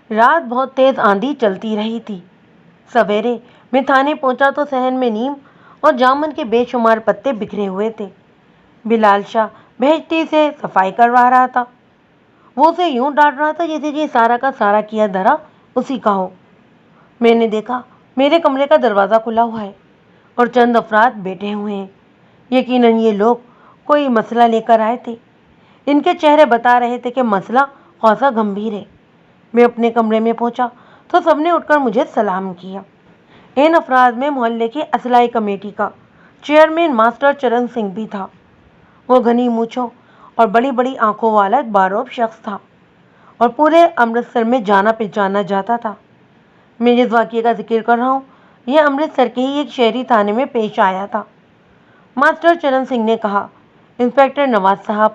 رات بہت تیز آندھی چلتی رہی تھی۔ سویرے میں تھانے پہنچا تو صحن میں نیم اور جامن کے بے شمار پتے بکھرے ہوئے تھے۔ بلال شاہ بہشتی سے صفائی کروا رہا تھا۔ وہ اسے یوں ڈانٹ رہا تھا جیسے کہ سارا کا سارا کیا دھرا اسی کا ہو۔ میں نے دیکھا میرے کمرے کا دروازہ کھلا ہوا ہے اور چند افراد بیٹھے ہوئے ہیں۔ یقیناً یہ لوگ کوئی مسئلہ لے کر آئے تھے۔ ان کے چہرے بتا رہے تھے کہ مسئلہ خاصا گمبھیر ہے۔ میں اپنے کمرے میں پہنچا تو سب نے اٹھ کر مجھے سلام کیا۔ ان افراد میں محلے کی اصلاحی کمیٹی کا چیئرمین ماسٹر چرن سنگھ بھی تھا۔ وہ گھنی مونچھوں اور بڑی بڑی آنکھوں والا ایک باروب شخص تھا اور پورے امرتسر میں جانا پہچانا جاتا تھا۔ میں جس واقعے کا ذکر کر رہا ہوں یہ امرتسر کے ہی ایک شہری تھانے میں پیش آیا تھا۔ ماسٹر چرن سنگھ نے کہا، انسپکٹر نواز صاحب،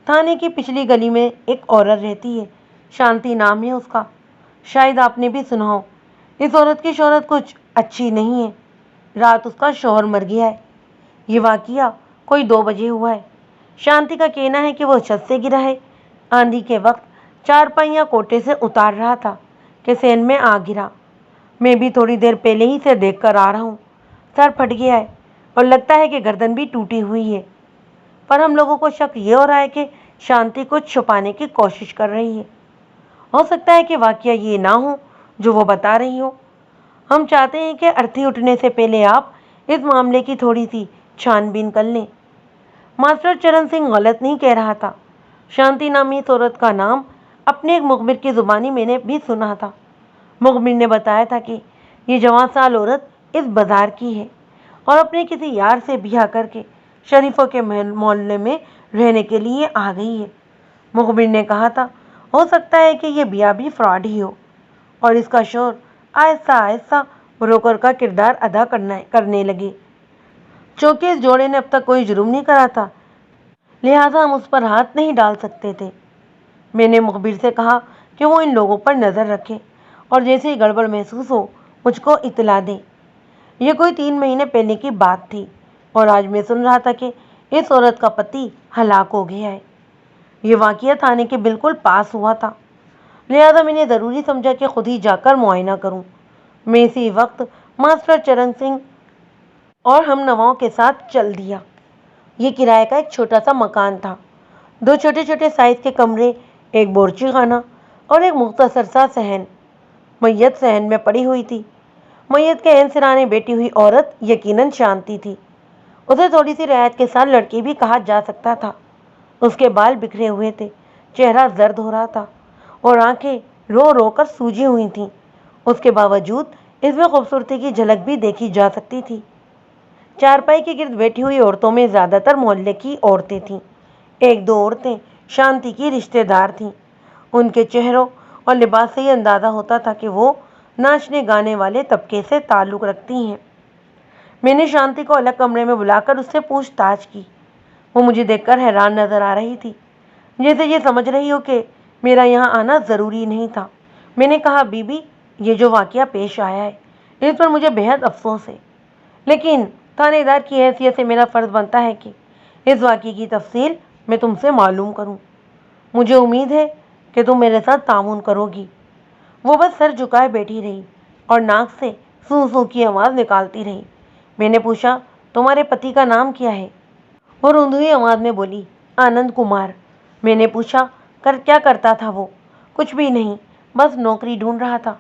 تھانے کی پچھلی گلی میں ایک عورت رہتی ہے، شانتی نام ہے اس کا، شاید آپ نے بھی سنا ہو۔ اس عورت کی شہرت کچھ اچھی نہیں ہے۔ رات اس کا شوہر مر گیا ہے۔ یہ واقعہ کوئی 2 بجے ہوا ہے۔ شانتی کا کہنا ہے کہ وہ چھت سے گرا ہے۔ آندھی کے وقت چارپائیاں کوٹے سے اتار رہا تھا کہ صحن میں آ گرا۔ میں بھی تھوڑی دیر پہلے ہی سے دیکھ کر آ رہا ہوں۔ سر پھٹ گیا ہے اور لگتا ہے کہ گردن بھی ٹوٹی ہوئی ہے۔ پر ہم لوگوں کو شک یہ ہو رہا ہے کہ شانتی کچھ چھپانے کی کوشش کر رہی ہے۔ ہو سکتا ہے کہ واقعہ یہ نہ ہو جو وہ بتا رہی ہو۔ ہم چاہتے ہیں کہ ارتھی اٹھنے سے پہلے آپ اس معاملے کی تھوڑی سی چھان بین کر لیں۔ ماسٹر چرن سنگھ غلط نہیں کہہ رہا تھا۔ شانتی نامی اس عورت کا نام اپنے ایک مخبر کی زبانی میں نے بھی سنا تھا۔ مخبر نے بتایا تھا کہ یہ جوان سال عورت اس بازار کی ہے اور اپنے کسی یار سے بیاہ کر کے شریفوں کے محلے میں رہنے کے لیے آ گئی ہے۔ مخبر نے کہا تھا، ہو سکتا ہے کہ یہ بیاہ بھی فراڈ ہی ہو اور اس کا شوہر آہستہ آہستہ بروکر کا کردار ادا کرنے لگے۔ چونکہ اس جوڑے نے اب تک کوئی جرم نہیں کرا تھا لہٰذا ہم اس پر ہاتھ نہیں ڈال سکتے تھے۔ میں نے مخبر سے کہا کہ وہ ان لوگوں پر نظر رکھے اور جیسے ہی گڑبڑ محسوس ہو مجھ کو اطلاع دے۔ یہ کوئی 3 مہینے پہلے کی بات تھی اور آج میں سن رہا تھا کہ اس عورت کا پتی ہلاک ہو گیا ہے۔ یہ واقعہ تھانے کے بالکل پاس ہوا تھا لہٰذا میں نے ضروری سمجھا کہ خود ہی جا کر معائنہ کروں۔ میں اسی وقت ماسٹر چرن سنگھ اور ہم نواؤں کے ساتھ چل دیا۔ یہ کرائے کا ایک چھوٹا سا مکان تھا۔ 2 چھوٹے چھوٹے سائز کے کمرے، ایک بورچی خانہ اور ایک مختصر سا صحن۔ میت صحن میں پڑی ہوئی تھی۔ میت کے عین سرانے بیٹھی ہوئی عورت یقیناً شانتی تھی۔ اسے تھوڑی سی رعایت کے ساتھ لڑکی بھی کہا جا سکتا تھا۔ اس کے بال بکھرے ہوئے تھے، چہرہ زرد ہو رہا تھا اور آنکھیں رو رو کر سوجی ہوئی تھیں۔ اس کے باوجود اس میں خوبصورتی کی جھلک بھی دیکھی جا سکتی تھی۔ چارپائی کے گرد بیٹھی ہوئی عورتوں میں زیادہ تر محلے کی عورتیں تھیں۔ 1-2 عورتیں شانتی کی رشتہ دار تھیں۔ ان کے چہروں اور لباس سے یہ اندازہ ہوتا تھا کہ وہ ناچنے گانے والے طبقے سے تعلق رکھتی ہیں۔ میں نے شانتی کو الگ کمرے میں بلا کر اس سے پوچھ تاچھ کی۔ وہ مجھے دیکھ کر حیران نظر آ رہی تھی، جیسے یہ سمجھ رہی ہو کہ میرا یہاں آنا ضروری نہیں تھا۔ میں نے کہا، بی بی، یہ جو واقعہ پیش آیا ہے اس پر مجھے بہت افسوس ہے، لیکن تھانے دار کی حیثیت سے میرا فرض بنتا ہے کہ اس واقعے کی تفصیل میں تم سے معلوم کروں۔ مجھے امید ہے کہ تم میرے ساتھ تعاون کرو گی۔ وہ بس سر جھکائے بیٹھی رہی اور ناک سے سوں سوں کی آواز نکالتی رہی۔ میں نے پوچھا، تمہارے پتی کا نام کیا ہے؟ وہ روندھوئی آواز میں بولی، آنند کمار۔ میں نے پوچھا، کیا کرتا تھا وہ؟ کچھ بھی نہیں، بس نوکری ڈھونڈ رہا تھا۔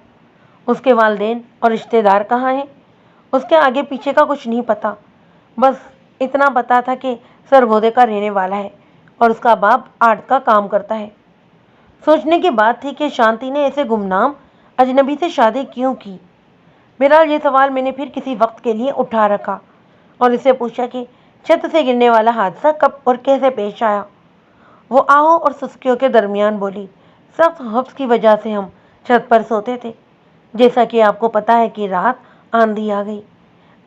اس کے والدین اور رشتہ دار کہاں ہیں؟ اس کے آگے پیچھے کا کچھ نہیں پتا، بس اتنا پتا تھا کہ سرگودے کا رہنے والا ہے اور اس کا باپ آرٹ کا کام کرتا ہے۔ سوچنے کی بات تھی کہ شانتی نے ایسے گمنام اجنبی سے شادی کیوں کی۔ بہرحال یہ سوال میں نے پھر کسی وقت کے لیے اٹھا رکھا اور اس سے پوچھا کہ چھت سے گرنے والا حادثہ کب اور کیسے پیش آیا۔ وہ آہوں اور سسکیوں کے درمیان بولی، سخت حبس کی وجہ سے ہم چھت پر سوتے تھے، جیسا کہ آپ کو پتا ہے کہ رات آندھی آ گئی۔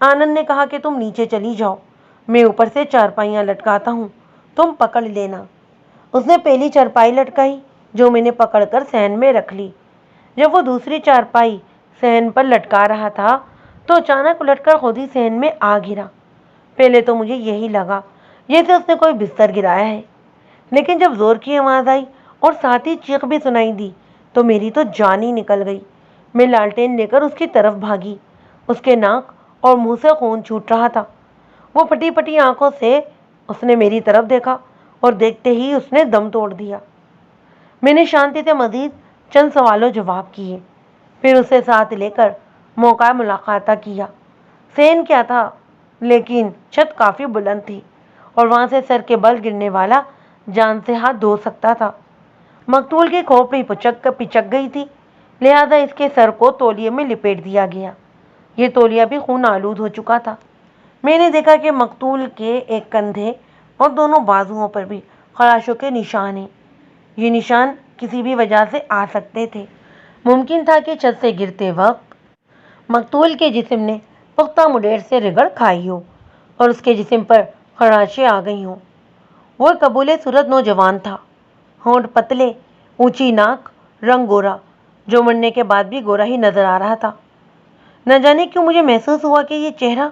آنند نے کہا کہ تم نیچے چلی جاؤ، میں اوپر سے چارپائیاں لٹکاتا ہوں، تم پکڑ لینا۔ اس نے پہلی چارپائی لٹکائی جو میں نے پکڑ کر صحن میں رکھ لی۔ جب وہ دوسری چارپائی صحن پر لٹکا رہا تھا تو اچانک الٹ کر خود ہی صحن میں آ گرا۔ پہلے تو مجھے یہی لگا جیسے اس نے کوئی بستر گرایا ہے، لیکن جب زور کی آواز آئی اور ساتھ ہی چیخ بھی سنائی دی تو میری تو جان ہی نکل گئی۔ میں لالٹین لے کر اس کی طرف بھاگی۔ اس کے ناک اور منہ سے خون چھوٹ رہا تھا۔ وہ پھٹی پھٹی آنکھوں سے اس نے میری طرف دیکھا اور دیکھتے ہی اس نے دم توڑ دیا۔ میں نے شانتی سے مزید چند سوالوں جواب کیے، پھر اسے ساتھ لے کر موقع ملاقاتہ کیا۔ سین کیا تھا، لیکن چھت کافی بلند تھی اور وہاں سے سر کے بل گرنے والا جان سے ہاتھ دھو سکتا تھا۔ مقتول کی کھوپڑی پچک گئی تھی، لہذا اس کے سر کو تولیے میں لپیٹ دیا گیا۔ یہ تولیہ بھی خون آلود ہو چکا تھا۔ میں نے دیکھا کہ مقتول کے ایک کندھے اور دونوں بازوؤں پر بھی خراشوں کے نشان ہیں۔ یہ نشان کسی بھی وجہ سے آ سکتے تھے۔ ممکن تھا کہ چھت سے گرتے وقت مقتول کے جسم نے پختہ مڈیر سے رگڑ کھائی ہو اور اس کے جسم پر خراشیں آ گئی ہوں۔ وہ قبول صورت نوجوان تھا، ہونٹ پتلے، اونچی ناک، رنگ گورا، جو مرنے کے بعد بھی گورا ہی نظر آ رہا تھا۔ نہ جانے کیوں مجھے محسوس ہوا کہ یہ چہرہ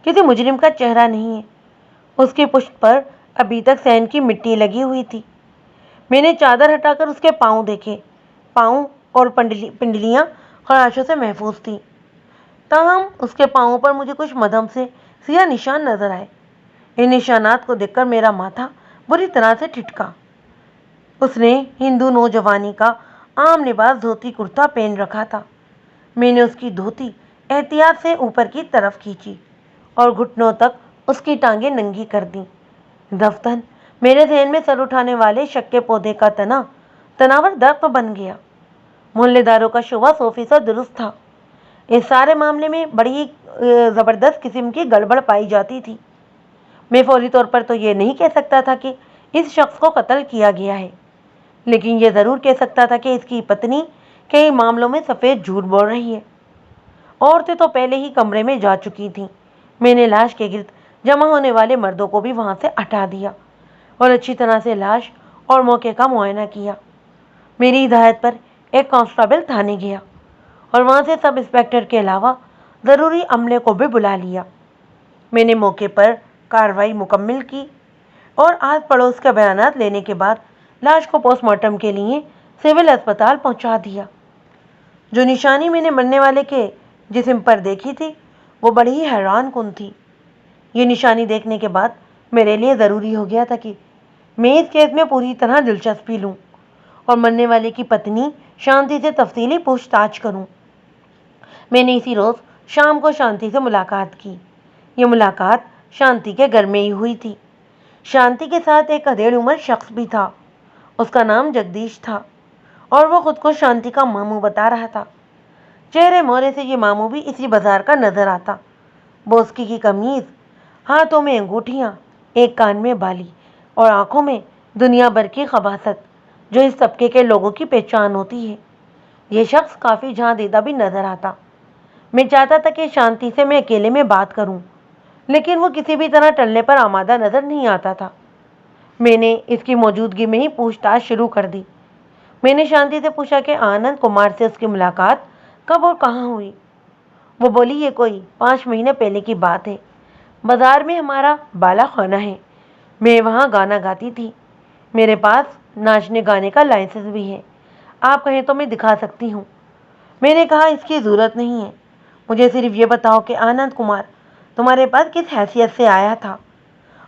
کسی مجرم کا چہرہ نہیں ہے۔ اس کی پشت پر ابھی تک سین کی مٹی لگی ہوئی تھی۔ میں نے چادر ہٹا کر اس کے پاؤں دیکھے۔ پاؤں اور پنڈلیاں خراشوں سے محفوظ تھیں، تاہم اس کے پاؤں پر مجھے کچھ مدھم سے سیاہ نشان نظر آئے۔ ان نشانات کو دیکھ کر میرا ماتھا بری طرح سے ٹھٹکا۔ اس نے ہندو نوجوانی کا عام لباس دھوتی کرتا پہن رکھا تھا۔ میں نے اس کی دھوتی احتیاط سے اوپر کی طرف کھینچی اور گھٹنوں تک اس کی ٹانگیں ننگی کر دیں۔ دفتن میرے ذہن میں سر اٹھانے والے شک کے پودے کا تناور درخت بن گیا۔ محلے داروں کا شبہ 100% درست تھا۔ اس سارے معاملے میں بڑی زبردست قسم کی گڑبڑ پائی جاتی تھی۔ میں فوری طور پر تو یہ نہیں کہہ سکتا تھا کہ اس شخص کو قتل کیا گیا ہے، لیکن یہ ضرور کہہ سکتا تھا کہ اس کی پتنی کئی معاملوں میں سفید جھوٹ بول رہی ہے۔ عورتیں تو پہلے ہی کمرے میں جا چکی تھیں۔ میں نے لاش کے گرد جمع ہونے والے مردوں کو بھی وہاں سے ہٹا دیا اور اچھی طرح سے لاش اور موقع کا معائنہ کیا۔ میری ہدایت پر ایک کانسٹیبل تھانے گیا اور وہاں سے سب انسپکٹر کے علاوہ ضروری عملے کو بھی بلا لیا۔ میں نے موقع پر کارروائی مکمل کی اور آس پڑوس کے بیانات لینے کے بعد لاش کو پوسٹ مارٹم کے لیے سول اسپتال پہنچا دیا۔ جو نشانی میں نے مرنے والے کے جسم پر دیکھی تھی وہ بڑی ہی حیران کن تھی۔ یہ نشانی دیکھنے کے بعد میرے لیے ضروری ہو گیا تھا کہ میں اس کیس میں پوری طرح دلچسپی لوں اور مرنے والے کی پتنی شانتی سے تفصیلی پوچھ تاچھ کروں۔ میں نے اسی روز شام کو شانتی سے ملاقات کی۔ یہ ملاقات شانتی کے گھر میں ہی ہوئی تھی۔ شانتی کے ساتھ ایک ادھیڑ عمر شخص بھی تھا۔ اس کا نام جگدیش تھا اور وہ خود کو شانتی کا ماموں بتا رہا تھا۔ چہرے مورے سے یہ ماموں بھی اسی بازار کا نظر آتا۔ بوسکی کی قمیض، ہاتھوں میں انگوٹھیاں، ایک کان میں بالی اور آنکھوں میں دنیا بھر کی خباثت جو اس طبقے کے لوگوں کی پہچان ہوتی ہے۔ یہ شخص کافی جہاں دیدہ بھی نظر آتا۔ میں چاہتا تھا کہ شانتی سے میں اکیلے میں بات کروں، لیکن وہ کسی بھی طرح ٹلنے پر آمادہ نظر نہیں آتا تھا۔ میں نے اس کی موجودگی میں ہی پوچھ تاچھ شروع کر دی۔ میں نے شانتی سے پوچھا کہ آنند کمار سے اس کی ملاقات کب اور کہاں ہوئی۔ وہ بولی یہ کوئی 5 مہینے پہلے کی بات ہے۔ بازار میں ہمارا بالا خانہ ہے، میں وہاں گانا گاتی تھی۔ میرے پاس ناچنے گانے کا لائسنس بھی ہے، آپ کہیں تو میں دکھا سکتی ہوں۔ میں نے کہا اس کی ضرورت نہیں ہے، مجھے صرف یہ بتاؤ کہ آنند کمار تمہارے پاس کس حیثیت سے آیا تھا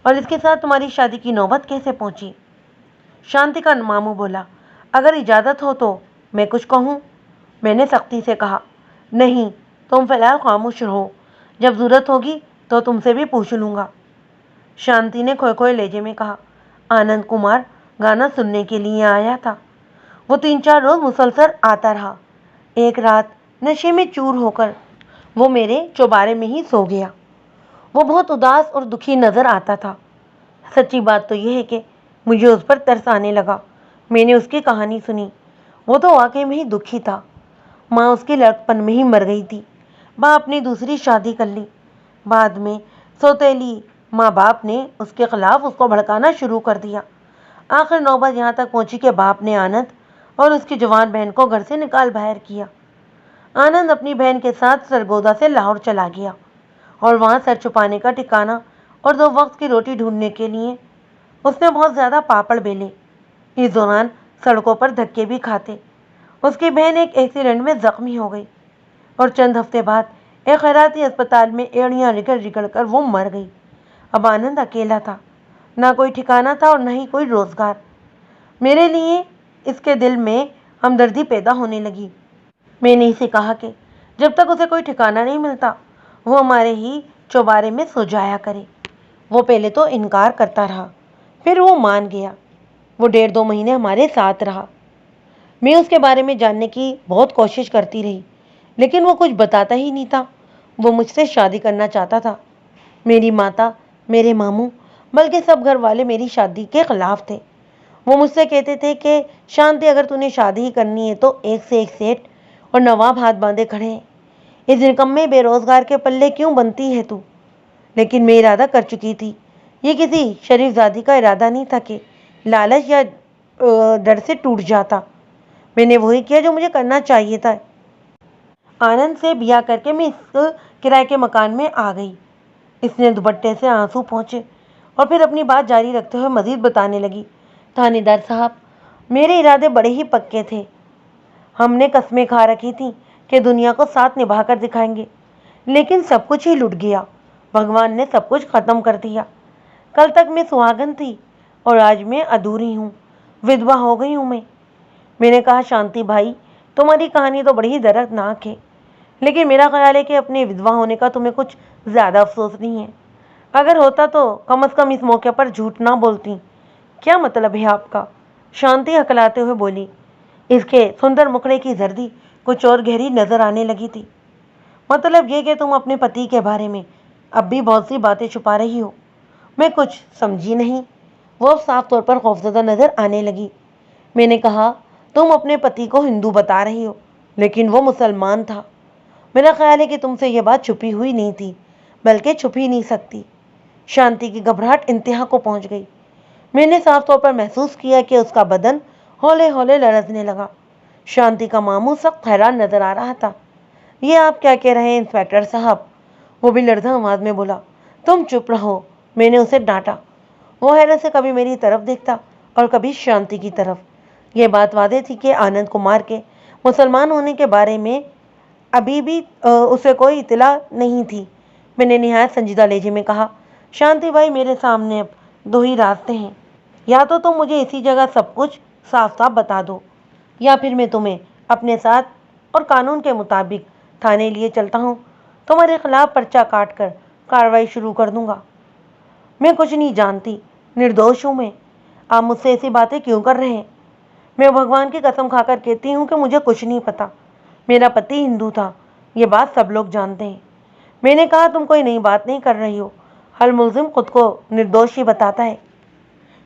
اور اس کے ساتھ تمہاری شادی کی نوبت کیسے پہنچی؟ شانتی کا ماموں بولا، اگر اجازت ہو تو میں کچھ کہوں؟ میں نے سختی سے کہا، نہیں، تم فی الحال خاموش رہو، جب ضرورت ہوگی تو تم سے بھی پوچھ لوں گا۔ شانتی نے کھوئے کھوئے لہجے میں کہا، آنند کمار گانا سننے کے لیے آیا تھا۔ وہ 3-4 روز مسلسل آتا رہا۔ ایک رات نشے میں چور ہو کر وہ میرے چوبارے میں ہی سو گیا۔ وہ بہت اداس اور دکھی نظر آتا تھا۔ سچی بات تو یہ ہے کہ مجھے اس پر ترس آنے لگا۔ میں نے اس کی کہانی سنی۔ وہ تو واقعی میں ہی دکھی تھا۔ ماں اس کی لڑکپن میں ہی مر گئی تھی۔ باپ نے دوسری شادی کر لی۔ بعد میں سوتیلی ماں باپ نے اس کے خلاف اس کو بھڑکانا شروع کر دیا۔ آخر نوبت یہاں تک پہنچی کہ باپ نے آنند اور اس کی جوان بہن کو گھر سے نکال باہر کیا۔ آنند اپنی بہن کے ساتھ سرگودا سے لاہور چلا گیا اور وہاں سر چھپانے کا ٹھکانہ اور 2 وقت کی روٹی ڈھونڈنے کے لیے اس نے بہت زیادہ پاپڑ بیلے۔ اس دوران سڑکوں پر دھکے بھی کھاتے اس کی بہن ایک ایکسیڈنٹ میں زخمی ہو گئی اور چند ہفتے بعد ایک خیراتی اسپتال میں ایڑیاں رگڑ رگڑ کر وہ مر گئی۔ اب آنند اکیلا تھا، نہ کوئی ٹھکانہ تھا اور نہ ہی کوئی روزگار۔ میرے لیے اس کے دل میں ہمدردی پیدا ہونے لگی۔ میں نے اسے کہا کہ جب تک اسے کوئی ٹھکانہ نہیں ملتا وہ ہمارے ہی چوبارے میں سو جایا کرے۔ وہ پہلے تو انکار کرتا رہا، پھر وہ مان گیا۔ وہ 1.5-2 مہینے ہمارے ساتھ رہا۔ میں اس کے بارے میں جاننے کی بہت کوشش کرتی رہی، لیکن وہ کچھ بتاتا ہی نہیں تھا۔ وہ مجھ سے شادی کرنا چاہتا تھا۔ میری ماتا، میرے ماموں، بلکہ سب گھر والے میری شادی کے خلاف تھے۔ وہ مجھ سے کہتے تھے کہ شانتی، اگر تُو نے شادی ہی کرنی ہے تو ایک سے ایک سیٹ اور نواب ہاتھ باندھے کھڑے ہیں، اس نکمے بے روزگار کے پلے کیوں بنتی ہے تو؟ لیکن میں ارادہ کر چکی تھی۔ یہ کسی شریف زادی کا ارادہ نہیں تھا کہ لالچ یا ڈر سے ٹوٹ جاتا۔ میں نے وہی کیا جو مجھے کرنا چاہیے تھا۔ آنند سے بیاہ کر کے میں اس کرائے کے مکان میں آ گئی۔ اس نے دوپٹے سے آنسو پہنچے اور پھر اپنی بات جاری رکھتے ہوئے مزید بتانے لگی۔ تھانے دار صاحب، میرے ارادے بڑے ہی پکے تھے۔ ہم نے قسمیں کھا رکھی تھیں کہ دنیا کو ساتھ نبھا کر دکھائیں گے، لیکن سب کچھ ہی لٹ گیا۔ بھگوان نے سب کچھ ختم کر دیا۔ کل تک میں سہاگن تھی اور آج میں ادھوری ہوں، ودوا ہو گئی ہوں میں نے کہا، شانتی بھائی، تمہاری کہانی تو بڑی ہی دردناک ہے، لیکن میرا خیال ہے کہ اپنے ودوا ہونے کا تمہیں کچھ زیادہ افسوس نہیں ہے۔ اگر ہوتا تو کم از کم اس موقع پر جھوٹ نہ بولتی۔ کیا مطلب ہے آپ کا؟ شانتی ہکلاتے ہوئے بولی۔ اس کے سندر مکھڑے کی زردی کچھ اور گہری نظر آنے لگی تھی۔ مطلب یہ کہ تم اپنے پتی کے بارے میں اب بھی بہت سی باتیں چھپا رہی ہو۔ میں کچھ سمجھی نہیں۔ وہ صاف طور پر خوفزدہ نظر آنے لگی۔ میں نے کہا، تم اپنے پتی کو ہندو بتا رہی ہو، لیکن وہ مسلمان تھا۔ میرا خیال ہے کہ تم سے یہ بات چھپی ہوئی نہیں تھی، بلکہ چھپ ہی نہیں سکتی۔ شانتی کی گھبراہٹ انتہا کو پہنچ گئی۔ میں نے صاف طور پر محسوس کیا کہ اس کا بدن ہولے ہولے لرزنے لگا۔ شانتی کا ماموں سخت حیران نظر آ رہا تھا۔ یہ آپ کیا کہہ رہے ہیں انسپکٹر صاحب؟ وہ بھی لرزاں آواز میں بولا۔ تم چپ رہو، میں نے اسے ڈانٹا۔ وہ حیرت سے کبھی میری طرف دیکھتا اور کبھی شانتی کی طرف۔ یہ بات واضح تھی کہ آنند کمار کے مسلمان ہونے کے بارے میں ابھی بھی اسے کوئی اطلاع نہیں تھی۔ میں نے نہایت سنجیدہ لہجے میں کہا، شانتی بھائی، میرے سامنے اب 2 ہی راستے ہیں۔ یا تو تم مجھے اسی جگہ سب کچھ صاف صاف بتا دو، یا پھر میں تمہیں اپنے ساتھ اور قانون کے مطابق تھانے لیے چلتا ہوں۔ تمہارے خلاف پرچہ کاٹ کر کارروائی شروع کر دوں گا۔ میں کچھ نہیں جانتی، نردوش ہوں میں۔ آپ مجھ سے ایسی باتیں کیوں کر رہے ہیں؟ میں بھگوان کی قسم کھا کر کہتی ہوں کہ مجھے کچھ نہیں پتا۔ میرا پتی ہندو تھا، یہ بات سب لوگ جانتے ہیں۔ میں نے کہا، تم کوئی نئی بات نہیں کر رہی ہو، ہر ملزم خود کو نردوش ہی بتاتا ہے۔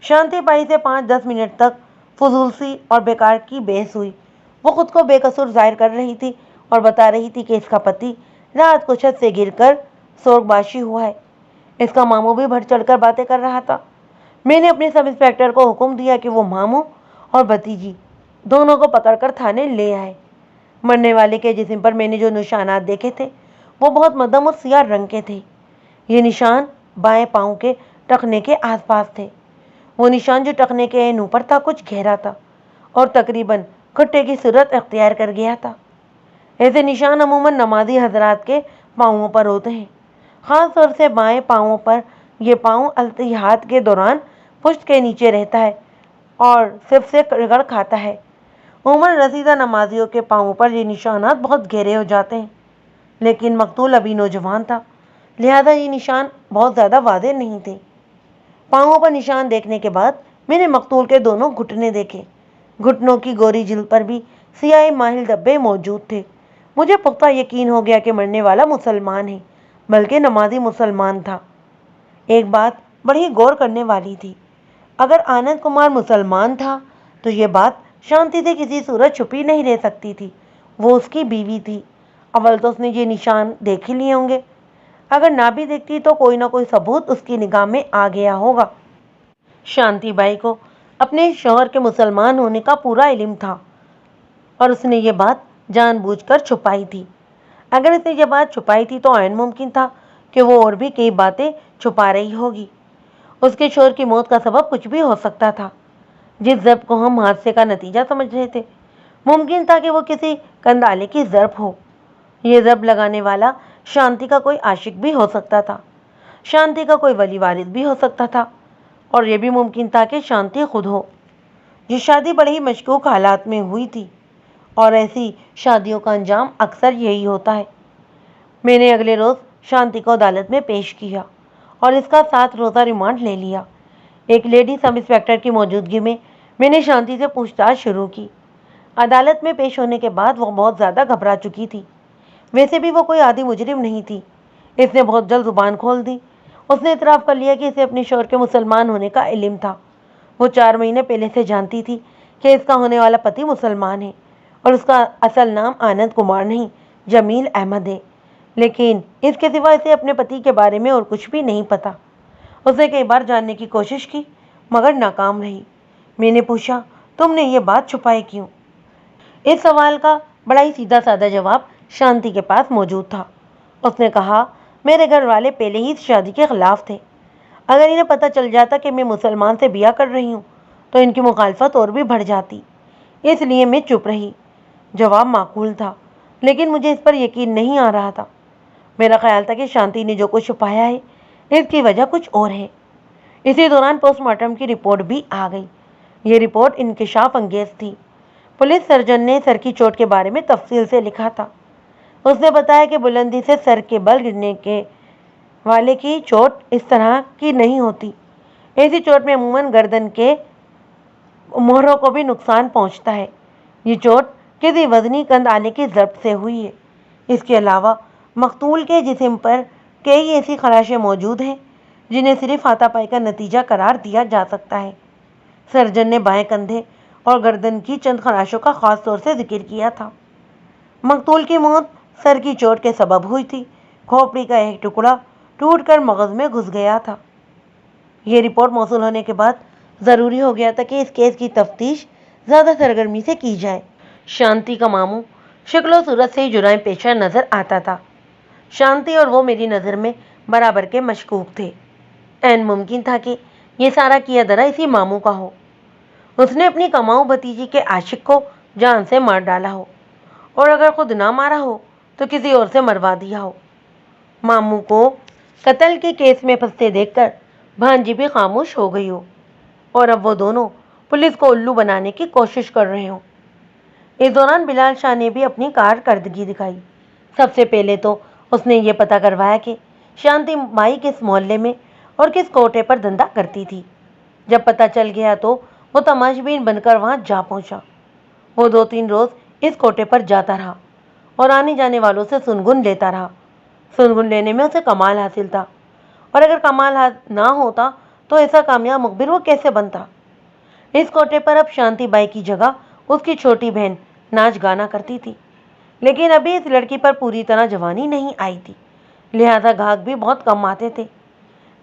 شانتی بائی سے 5-10 منٹ تک فضول سی اور بیکار کی بحث ہوئی۔ وہ خود کو بے قصور ظاہر کر رہی تھی اور بتا رہی تھی کہ اس کا پتی رات کو چھت سے گر کر سورگباشی ہوا ہے۔ اس کا ماموں بھی بڑھ چڑھ کر باتیں کر رہا تھا۔ میں نے اپنے سب انسپکٹر کو حکم دیا کہ وہ ماموں اور بھتیجی دونوں کو پکڑ کر تھانے لے آئے۔ مرنے والے کے جسم پر میں نے جو نشانات دیکھے تھے وہ بہت مدھم اور سیاہ رنگ کے تھے۔ یہ نشان بائیں پاؤں کے ٹخنے کے آس پاس تھے۔ وہ نشان جو ٹخنے کے عین اوپر تھا کچھ گہرا تھا اور تقریباً کھٹے کی صورت اختیار کر گیا تھا۔ ایسے نشان عموماً نمازی حضرات کے پاؤں پر ہوتے ہیں، خاص طور سے بائیں پاؤں پر۔ یہ پاؤں التحاد کے دوران پشت کے نیچے رہتا ہے اور صف سے رگڑ کھاتا ہے۔ عموماً رسیدہ نمازیوں کے پاؤں پر یہ نشانات بہت گہرے ہو جاتے ہیں، لیکن مقتول ابھی نوجوان تھا، لہذا یہ نشان بہت زیادہ واضح نہیں تھے۔ پاؤں پر نشان دیکھنے کے بعد میں نے مقتول کے دونوں گھٹنے دیکھے۔ گھٹنوں کی گوری جلد پر بھی سیاہ مائل دھبے موجود تھے۔ مجھے پختہ یقین ہو گیا کہ مرنے والا مسلمان ہے، بلکہ نمازی مسلمان تھا۔ ایک بات بڑی غور کرنے والی تھی۔ اگر آنند کمار مسلمان تھا تو یہ بات شانتی سے کسی صورت چھپی نہیں رہ سکتی تھی۔ وہ اس کی بیوی تھی۔ اول تو اس نے یہ نشان دیکھ ہی لیے ہوں گے۔ اگر نہ بھی دیکھتی تو کوئی نہ کوئی ثبوت اس کی نگاہ میں آ گیا ہوگا۔ شانتی بائی کو اپنے شوہر کے مسلمان ہونے کا پورا علم تھا اور اس نے یہ بات جان بوجھ کر چھپائی تھی۔ اگر اس نے یہ بات چھپائی تھی تو عین ممکن تھا کہ وہ اور بھی کئی باتیں چھپا رہی ہوگی۔ اس کے شوہر کی موت کا سبب کچھ بھی ہو سکتا تھا، جس ضبط کو ہم حادثے کا نتیجہ سمجھ رہے تھے ممکن تھا کہ وہ کسی کندالے کی ضرب ہو۔ یہ ضرب لگانے والا شانتی کا کوئی عاشق بھی ہو سکتا تھا، شانتی کا کوئی ولی وارث بھی ہو سکتا تھا، اور یہ بھی ممکن تھا کہ شانتی خود ہو۔ یہ شادی بڑے ہی مشکوک حالات میں ہوئی تھی، اور ایسی شادیوں کا انجام اکثر یہی ہوتا ہے۔ میں نے اگلے روز شانتی کو عدالت میں پیش کیا اور اس کا 7 روزہ ریمانڈ لے لیا۔ ایک لیڈی سب انسپکٹر کی موجودگی میں نے شانتی سے پوچھ تاچھ شروع کی۔ عدالت میں پیش ہونے کے بعد وہ بہت زیادہ گھبرا چکی تھی۔ ویسے بھی وہ کوئی عادی مجرم نہیں تھی۔ اس نے بہت جلد زبان کھول دی۔ اس نے اعتراف کر لیا کہ اسے اپنے شوہر کے مسلمان ہونے کا علم تھا۔ وہ 4 مہینے پہلے سے جانتی تھی کہ اس کا ہونے والا پتی مسلمان ہے اور اس کا اصل نام آنند کمار نہیں، جمیل احمد ہے، لیکن اس کے سوا اسے اپنے پتی کے بارے میں اور کچھ بھی نہیں پتا۔ اس نے کئی بار جاننے کی کوشش کی مگر ناکام رہی۔ میں نے پوچھا، تم نے یہ بات چھپائی کیوں؟ اس سوال کا بڑا ہی سیدھا سادہ جواب شانتی کے پاس موجود تھا۔ اس نے کہا، میرے گھر والے پہلے ہی اس شادی کے خلاف تھے۔ اگر انہیں پتہ چل جاتا کہ میں مسلمان سے بیاہ کر رہی ہوں تو ان کی مخالفت اور بھی بڑھ جاتی، اس لیے میں چپ رہی۔ جواب معقول تھا، لیکن مجھے اس پر یقین نہیں آ رہا تھا۔ میرا خیال تھا کہ شانتی نے جو کچھ چھپایا ہے اس کی وجہ کچھ اور ہے۔ اسی دوران پوسٹ مارٹم کی رپورٹ بھی آ گئی۔ یہ رپورٹ انکشاف انگیز تھی۔ پولیس سرجن نے سر کی چوٹ کے بارے میں تفصیل سے لکھا تھا۔ اس نے بتایا کہ بلندی سے سر کے بل گرنے کے والے کی چوٹ اس طرح کی نہیں ہوتی۔ ایسی چوٹ میں عموماً گردن کے موہروں کو بھی نقصان پہنچتا ہے۔ یہ چوٹ کسی وزنی کند آنے کی ضرب سے ہوئی ہے۔ اس کے علاوہ مقتول کے جسم پر کئی ایسی خراشیں موجود ہیں جنہیں صرف ہاتھا پائی کا نتیجہ قرار دیا جا سکتا ہے۔ سرجن نے بائیں کندھے اور گردن کی چند خراشوں کا خاص طور سے ذکر کیا تھا۔ مقتول کی موت سر کی چوٹ کے سبب ہوئی تھی۔ کھوپڑی کا ایک ٹکڑا ٹوٹ کر مغز میں گھس گیا تھا۔ یہ رپورٹ موصول ہونے کے بعد ضروری ہو گیا تھا کہ اس کیس کی تفتیش زیادہ سرگرمی سے کی جائے۔ شانتی کا ماموں شکل و صورت سے ہی جرائم پیشہ نظر آتا تھا۔ شانتی اور وہ میری نظر میں برابر کے مشکوک تھے۔ عین ممکن تھا کہ یہ سارا کیا دھرا اسی ماموں کا ہو۔ اس نے اپنی کماؤ بھتیجی کے عاشق کو جان سے مار ڈالا ہو، اور اگر خود نہ مارا ہو تو کسی اور سے مروا دیا ہو۔ ماموں کو قتل کے کیس میں پھنستے دیکھ کر بھانجی بھی خاموش ہو گئی ہو، اور اب وہ دونوں پولیس کو الو بنانے کی کوشش کر رہے ہوں۔ اس دوران بلال شاہ نے بھی اپنی کارکردگی دکھائی۔ سب سے پہلے تو اس نے یہ پتہ کروایا کہ شانتی بائی کس محلے میں اور کس کوٹے پر دھندا کرتی تھی۔ جب پتہ چل گیا تو وہ تماش بین بن کر وہاں جا پہنچا۔ وہ 2-3 روز اس کوٹے پر جاتا رہا اور آنے جانے والوں سے سنگن لیتا رہا۔ سنگن لینے میں اسے کمال حاصل تھا، اور اگر کمال نہ ہوتا تو ایسا کامیاب مخبر وہ کیسے بنتا۔ اس کوٹے پر اب شانتی بائی کی جگہ اس کی چھوٹی بہن ناچ گانا کرتی تھی، لیکن ابھی اس لڑکی پر پوری طرح جوانی نہیں آئی تھی، لہذا گاہک بھی بہت کم آتے تھے۔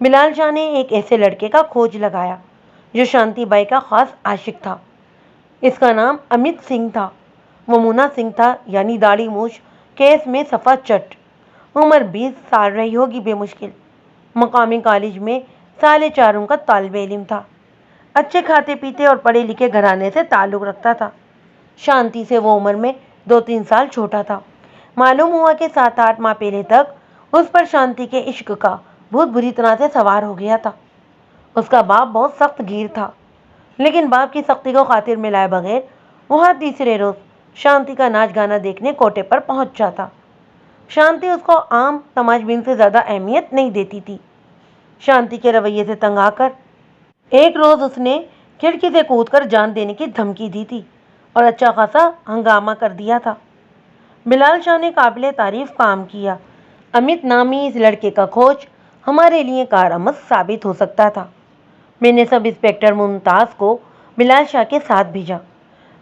بلال شاہ نے ایک ایسے لڑکے کا کھوج لگایا جو شانتی بائی کا خاص عاشق تھا۔ اس کا نام امت سنگھ تھا۔ وہ مونا سنگھ تھا، یعنی داڑھی مونچھ، کیس میں صفا چٹ۔ عمر 20 سال رہی ہوگی بے مشکل۔ مقامی کالج میں سال 4 کا طالب علم تھا۔ اچھے کھاتے پیتے اور پڑھے لکھے گھرانے سے تعلق رکھتا تھا۔ شانتی سے وہ عمر میں 2-3 سال چھوٹا تھا۔ معلوم ہوا کہ 7-8 ماہ پہلے تک اس پر شانتی کے عشق کا بھوت بری طرح سے سوار ہو گیا تھا۔ اس کا باپ بہت سخت گیر تھا، لیکن باپ کی سختی کو خاطر میں لائے بغیر وہ ہر تیسرے روز شانتی کا ناچ گانا دیکھنے کوٹے پر پہنچ جاتا۔ شانتی اس کو عام تماش بین سے زیادہ اہمیت نہیں دیتی تھی۔ شانتی کے رویے سے تنگ آ کر ایک روز اس نے کھڑکی سے کود کر جان دینے کی دھمکی دی تھی اور اچھا خاصا ہنگامہ کر دیا تھا۔ بلال شاہ نے قابل تعریف کام کیا۔ امت نامی اس لڑکے کا کھوج ہمارے لیے کارآمد ثابت ہو سکتا تھا۔ میں نے سب انسپکٹر ممتاز کو بلال شاہ کے ساتھ بھیجا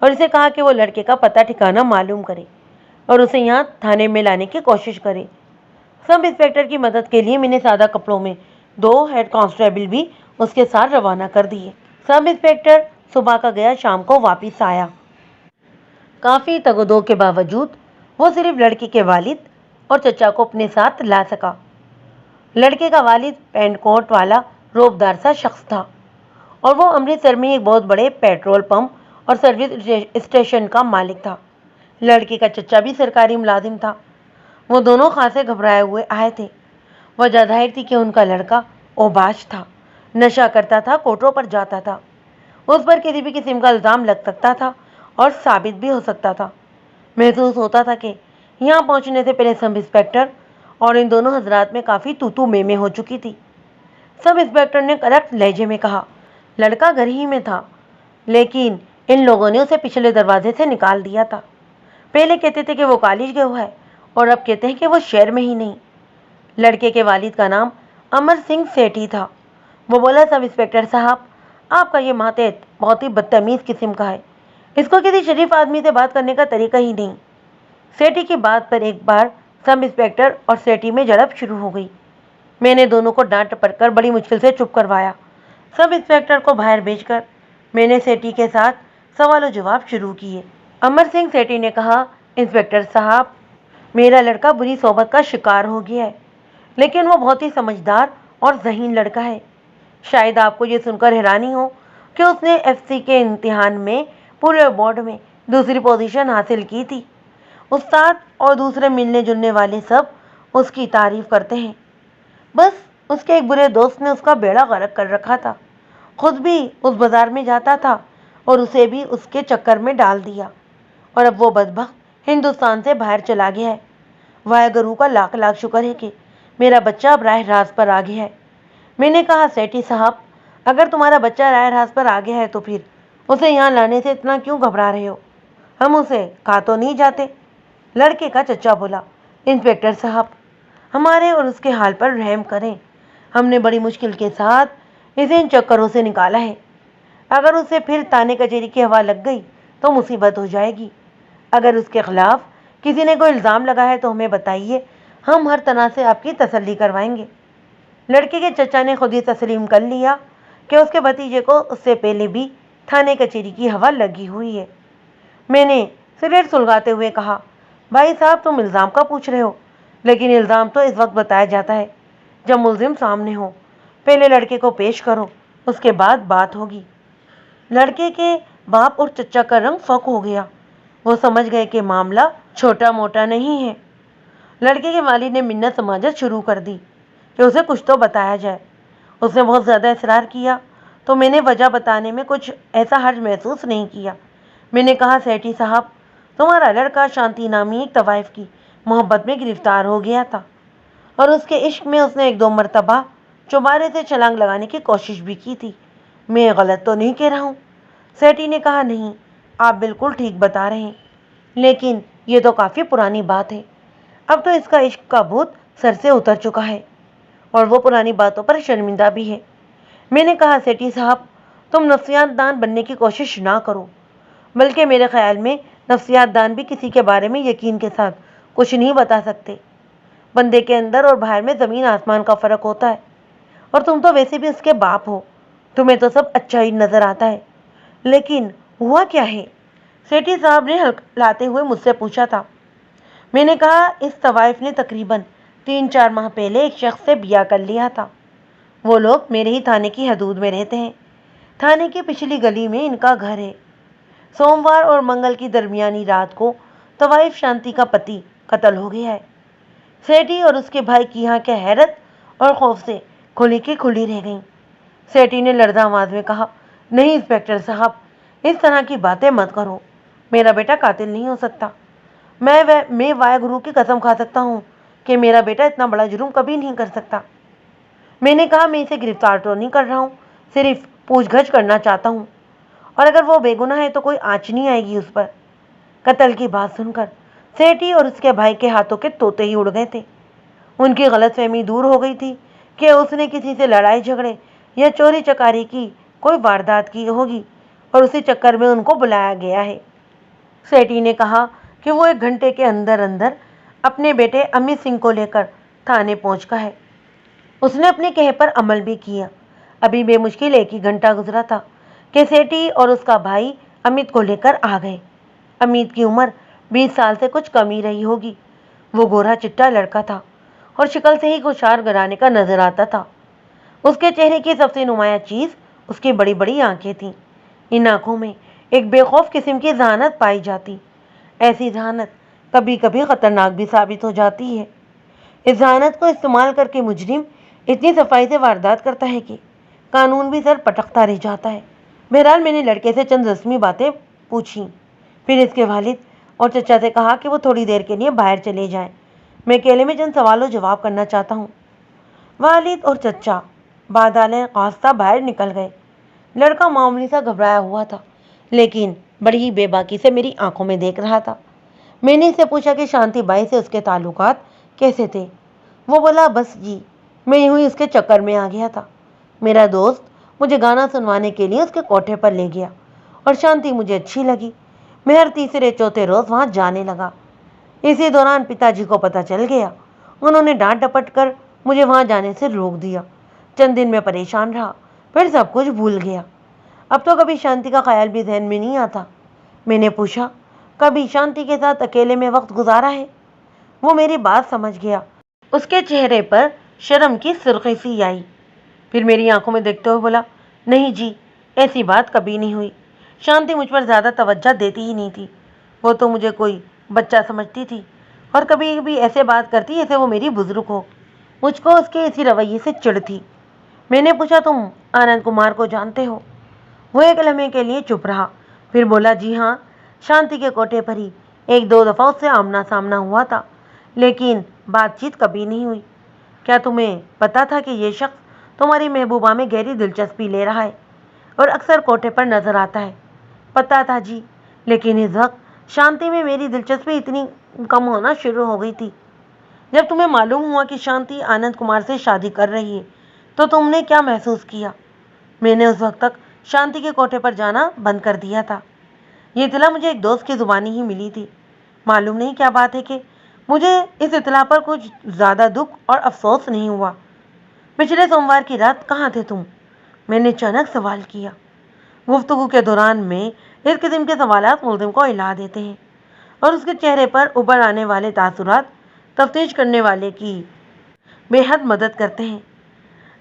اور اسے کہا کہ وہ لڑکے کا پتہ ٹھکانہ معلوم کرے اور اسے یہاں تھانے میں لانے کی کوشش کرے۔ سب انسپکٹر کی مدد کے لیے میں نے سادہ کپڑوں میں 2 ہیڈ کانسٹیبل بھی اس کے ساتھ روانہ کر دیے۔ سب انسپکٹر صبح کا گیا، شام کو واپس آیا۔ کافی تگ و دو کے باوجود وہ صرف لڑکی کے والد اور چچا کو اپنے ساتھ لا سکا۔ لڑکے کا والد پینٹ کوٹ والا روبدار سا شخص تھا، اور وہ امرتسر میں ایک بہت بڑے پیٹرول پمپ اور سروس اسٹیشن کا مالک تھا۔ لڑکے کا چچا بھی سرکاری ملازم تھا۔ وہ دونوں خاصے گھبرائے ہوئے آئے تھے۔ وجہ ظاہر تھی کہ ان کا لڑکا اوباش تھا، نشہ کرتا تھا، کوٹوں پر جاتا تھا۔ اس پر کسی بھی قسم کا الزام لگ سکتا تھا اور ثابت بھی ہو سکتا تھا۔ محسوس ہوتا تھا کہ یہاں پہنچنے سے پہلے سب انسپکٹر اور ان دونوں حضرات میں کافی تو میں ہو چکی تھی۔ سب انسپکٹر نے کرپٹ لہجے میں کہا، لڑکا گھر ہی میں تھا، لیکن ان لوگوں نے اسے پچھلے دروازے سے نکال دیا تھا۔ پہلے کہتے تھے کہ وہ کالج گیا ہوا ہے اور اب کہتے ہیں کہ وہ شہر میں ہی نہیں۔ لڑکے کے والد کا نام امر سنگھ سیٹھی تھا۔ وہ بولا، سب انسپکٹر صاحب، آپ کا یہ ماتحت بہت ہی بدتمیز قسم کا ہے۔ اس کو کسی شریف آدمی سے بات کرنے کا طریقہ ہی نہیں۔ سیٹھی کی بات پر ایک بار سب انسپکٹر اور سیٹھی میں جھڑپ شروع ہو گئی۔ میں نے دونوں کو ڈانٹ ٹپٹ کر بڑی مشکل سے چپ کروایا۔ سب انسپکٹر کو باہر بھیج کر میں نے سیٹھی کے ساتھ سوال و جواب شروع کیے۔ امر سنگھ سیٹھی نے کہا، انسپکٹر صاحب، میرا لڑکا بری صحبت کا شکار ہو گیا ہے، لیکن وہ بہت ہی سمجھدار اور ذہین لڑکا ہے۔ شاید آپ کو یہ سن کر حیرانی ہو کہ اس نے FC کے امتحان میں پورے بورڈ میں دوسری پوزیشن حاصل کی تھی۔ استاد اور دوسرے ملنے جلنے والے سب اس کی تعریف کرتے ہیں۔ بس اس کے ایک برے دوست نے اس کا بیڑا غرق کر رکھا تھا۔ خود بھی اس بازار میں جاتا تھا اور اسے بھی اس کے چکر میں ڈال دیا، اور اب وہ بدبخت ہندوستان سے باہر چلا گیا ہے۔ واہ گرو کا لاکھ لاکھ شکر ہے کہ میرا بچہ اب راہ راست پر آ گیا ہے۔ میں نے کہا، سیٹھی صاحب، اگر تمہارا بچہ راہ راست پر آ گیا ہے تو پھر اسے یہاں لانے سے اتنا کیوں گھبرا رہے ہو؟ ہم اسے کہا تو نہیں جاتے؟ لڑکے کا چچا بولا، انسپکٹر صاحب، ہمارے اور اس کے حال پر رحم کریں۔ ہم نے بڑی مشکل کے ساتھ اسے ان چکروں سے نکالا ہے۔ اگر اسے پھر تانے کچہری کی ہوا لگ گئی تو مصیبت ہو جائے گی۔ اگر اس کے خلاف کسی نے کوئی الزام لگا ہے تو ہمیں بتائیے، ہم ہر طرح سے آپ کی تسلی کروائیں گے۔ لڑکے کے چچا نے خود ہی تسلیم کر لیا کہ اس کے بھتیجے کو اس سے پہلے بھی تھانے کچہری کی ہوا لگی ہوئی ہے۔ میں نے سگریٹ سلگاتے ہوئے کہا، بھائی صاحب، تم الزام کا پوچھ رہے ہو، لیکن الزام تو اس وقت بتایا جاتا ہے جب ملزم سامنے ہو۔ پہلے لڑکے کو پیش کرو، اس کے بعد بات ہوگی۔ لڑکے کے باپ اور چچا کا رنگ فک ہو گیا۔ وہ سمجھ گئے کہ معاملہ چھوٹا موٹا نہیں ہے۔ لڑکے کے والد نے منت سماجت شروع کر دی کہ اسے کچھ تو بتایا جائے۔ اس نے بہت زیادہ اصرار کیا تو میں نے وجہ بتانے میں کچھ ایسا حرج محسوس نہیں کیا۔ میں نے کہا، سیٹھی صاحب، تمہارا لڑکا شانتی نامی ایک طوائف کی محبت میں گرفتار ہو گیا تھا، اور اس کے عشق میں اس نے 1-2 مرتبہ چوبارے سے چھلانگ لگانے کی کوشش بھی کی تھی۔ میں غلط تو نہیں کہہ رہا ہوں؟ سیٹھی نے کہا، نہیں، آپ بالکل ٹھیک بتا رہے ہیں، لیکن یہ تو کافی پرانی بات ہے۔ اب تو اس کا عشق کا بھوت سر سے اتر چکا ہے اور وہ پرانی باتوں پر شرمندہ بھی ہے۔ میں نے کہا، سیٹھی صاحب، تم نفسیات دان بننے کی کوشش نہ کرو، بلکہ میرے خیال میں نفسیات دان بھی کسی کے بارے میں یقین کے ساتھ کچھ نہیں بتا سکتے۔ بندے کے اندر اور باہر میں زمین آسمان کا فرق ہوتا ہے، اور تم تو ویسے بھی اس کے باپ ہو، تمہیں تو سب اچھا ہی نظر آتا ہے۔ لیکن ہوا کیا ہے؟ سیٹھی صاحب نے ہلکلاتے ہوئے مجھ سے پوچھا تھا۔ میں نے کہا، اس طوائف نے تقریباً 3-4 ماہ پہلے ایک شخص سے بیاہ کر لیا تھا۔ وہ لوگ میرے ہی تھانے کی حدود میں رہتے ہیں۔ تھانے کی پچھلی گلی میں ان کا گھر ہے۔ سوموار اور منگل کی درمیانی رات کو طوائف شانتی کا پتی قتل ہو گیا ہے۔ سیٹھی اور اس کے بھائی کی آنکھیں حیرت اور خوف سے کھلی کی کھلی رہ گئیں۔ سیٹھی نے لرزاں آواز میں کہا، نہیں انسپکٹر صاحب، اس طرح کی باتیں مت کرو۔ میرا بیٹا قاتل نہیں ہو سکتا۔ میں واہ گرو کی قسم کھا سکتا ہوں کہ میرا بیٹا اتنا بڑا جرم کبھی نہیں کر سکتا۔ میں نے کہا، میں اسے گرفتار تو نہیں کر رہا ہوں، صرف پوچھ گچھ کرنا چاہتا ہوں، اور اگر وہ بے گناہ ہے تو کوئی آنچ نہیں آئے گی اس پر۔ قتل کی بات سن کر سیٹھی اور اس کے بھائی کے ہاتھوں کے طوطے ہی اڑ گئے تھے۔ ان کی غلط فہمی دور ہو گئی تھی کہ اس نے کسی سے لڑائی جھگڑے یا چوری چکاری کی کوئی واردات کی ہوگی اور اسی چکر میں ان کو بلایا گیا ہے۔ سیٹھی نے کہا کہ وہ 1 گھنٹے کے اندر اندر اپنے بیٹے امیت سنگھ کو لے کر تھانے پہنچ گیا ہے۔ اس نے اپنے کہے پر عمل بھی کیا۔ ابھی بے مشکل 1 ہی گھنٹہ گزرا تھا کہ سیٹھی اور اس کا بھائی امیت کو لے کر آ گئے۔ امیت کی عمر 20 سال سے کچھ کم ہی رہی ہوگی۔ وہ گورا چٹا لڑکا تھا اور شکل سے ہی ہوشیار گھرانے کا نظر آتا تھا۔ اس کے چہرے کی سب سے نمایاں چیز اس کی بڑی بڑی آنکھیں تھیں۔ ان آنکھوں میں ایک بے خوف قسم کی ذہانت پائی جاتی۔ ایسی ذہانت کبھی کبھی خطرناک بھی ثابت ہو جاتی ہے۔ اس ذہانت کو استعمال کر کے مجرم اتنی صفائی سے واردات کرتا ہے کہ قانون بھی سر پٹکتا رہ جاتا ہے۔ بہرحال میں نے لڑکے سے چند رسمی باتیں پوچھیں، پھر اس کے والد اور چچا سے کہا کہ وہ تھوڑی دیر کے لیے باہر چلے جائیں، میں اکیلے میں چند سوال و جواب کرنا چاہتا ہوں۔ والد اور چچا بادالِ خواستہ باہر نکل گئے۔ لڑکا معمولی سا گھبرایا ہوا تھا، لیکن بڑی ہی بے باکی سے میری آنکھوں میں دیکھ رہا تھا۔ میں نے اس سے پوچھا کہ شانتی بائی سے اس کے تعلقات کیسے تھے؟ وہ بولا، بس جی، میں یوں ہی اس کے چکر میں آ گیا تھا۔ میرا دوست مجھے گانا سنوانے کے لیے اس کے کوٹھے پر لے گیا اور شانتی مجھے اچھی لگی۔ میں ہر تیسرے چوتھے روز وہاں جانے لگا۔ اسی دوران پتا جی کو پتہ چل گیا۔ انہوں نے ڈانٹ ڈپٹ کر مجھے وہاں جانے سے روک دیا۔ چند دن میں پریشان رہا، پھر سب کچھ بھول گیا۔ اب تو کبھی شانتی کا خیال بھی ذہن میں نہیں آتا۔ میں نے پوچھا، کبھی شانتی کے ساتھ اکیلے میں وقت گزارا ہے؟ وہ میری بات سمجھ گیا۔ اس کے چہرے پر شرم کی سرخی سی آئی، پھر میری آنکھوں میں دیکھتے ہوئے بولا، نہیں جی، ایسی بات کبھی نہیں ہوئی۔ شانتی مجھ پر زیادہ توجہ دیتی ہی نہیں تھی۔ وہ تو مجھے کوئی بچہ سمجھتی تھی اور کبھی بھی ایسے بات کرتی جیسے وہ میری بزرگ ہو۔ مجھ کو اس کے اسی رویے سے چڑ تھی۔ میں نے پوچھا، تم آنند کمار کو جانتے ہو؟ وہ ایک لمحے کے لیے چپ رہا، پھر بولا، جی ہاں، شانتی کے کوٹھے پر ہی ایک دو دفعہ اس سے آمنا سامنا ہوا تھا، لیکن بات چیت کبھی نہیں ہوئی۔ کیا تمہیں پتا تھا کہ یہ شخص تمہاری محبوبہ میں گہری دلچسپی لے رہا ہے اور اکثر کوٹھے پر نظر آتا ہے؟ پتا تھا جی، لیکن اس وقت شانتی میں میری دلچسپی اتنی کم ہونا شروع ہو گئی تھی۔ جب تمہیں معلوم ہوا کہ شانتی آنند کمار سے شادی کر رہی ہے تو تم نے کیا محسوس کیا؟ میں نے اس وقت تک شانتی کے کوٹھے پر جانا بند کر دیا تھا۔ یہ اطلاع مجھے ایک دوست کی زبانی ہی ملی تھی۔ معلوم نہیں کیا بات ہے کہ مجھے اس اطلاع پر کچھ زیادہ دکھ اور افسوس نہیں ہوا۔ پچھلے سوموار کی رات کہاں تھے تم؟ میں نے اچانک سوال کیا۔ گفتگو کے دوران میں اس قسم کے سوالات ملزم کو ہلا دیتے ہیں اور اس کے چہرے پر ابھر آنے والے تاثرات تفتیش کرنے والے کی بے حد مدد کرتے ہیں۔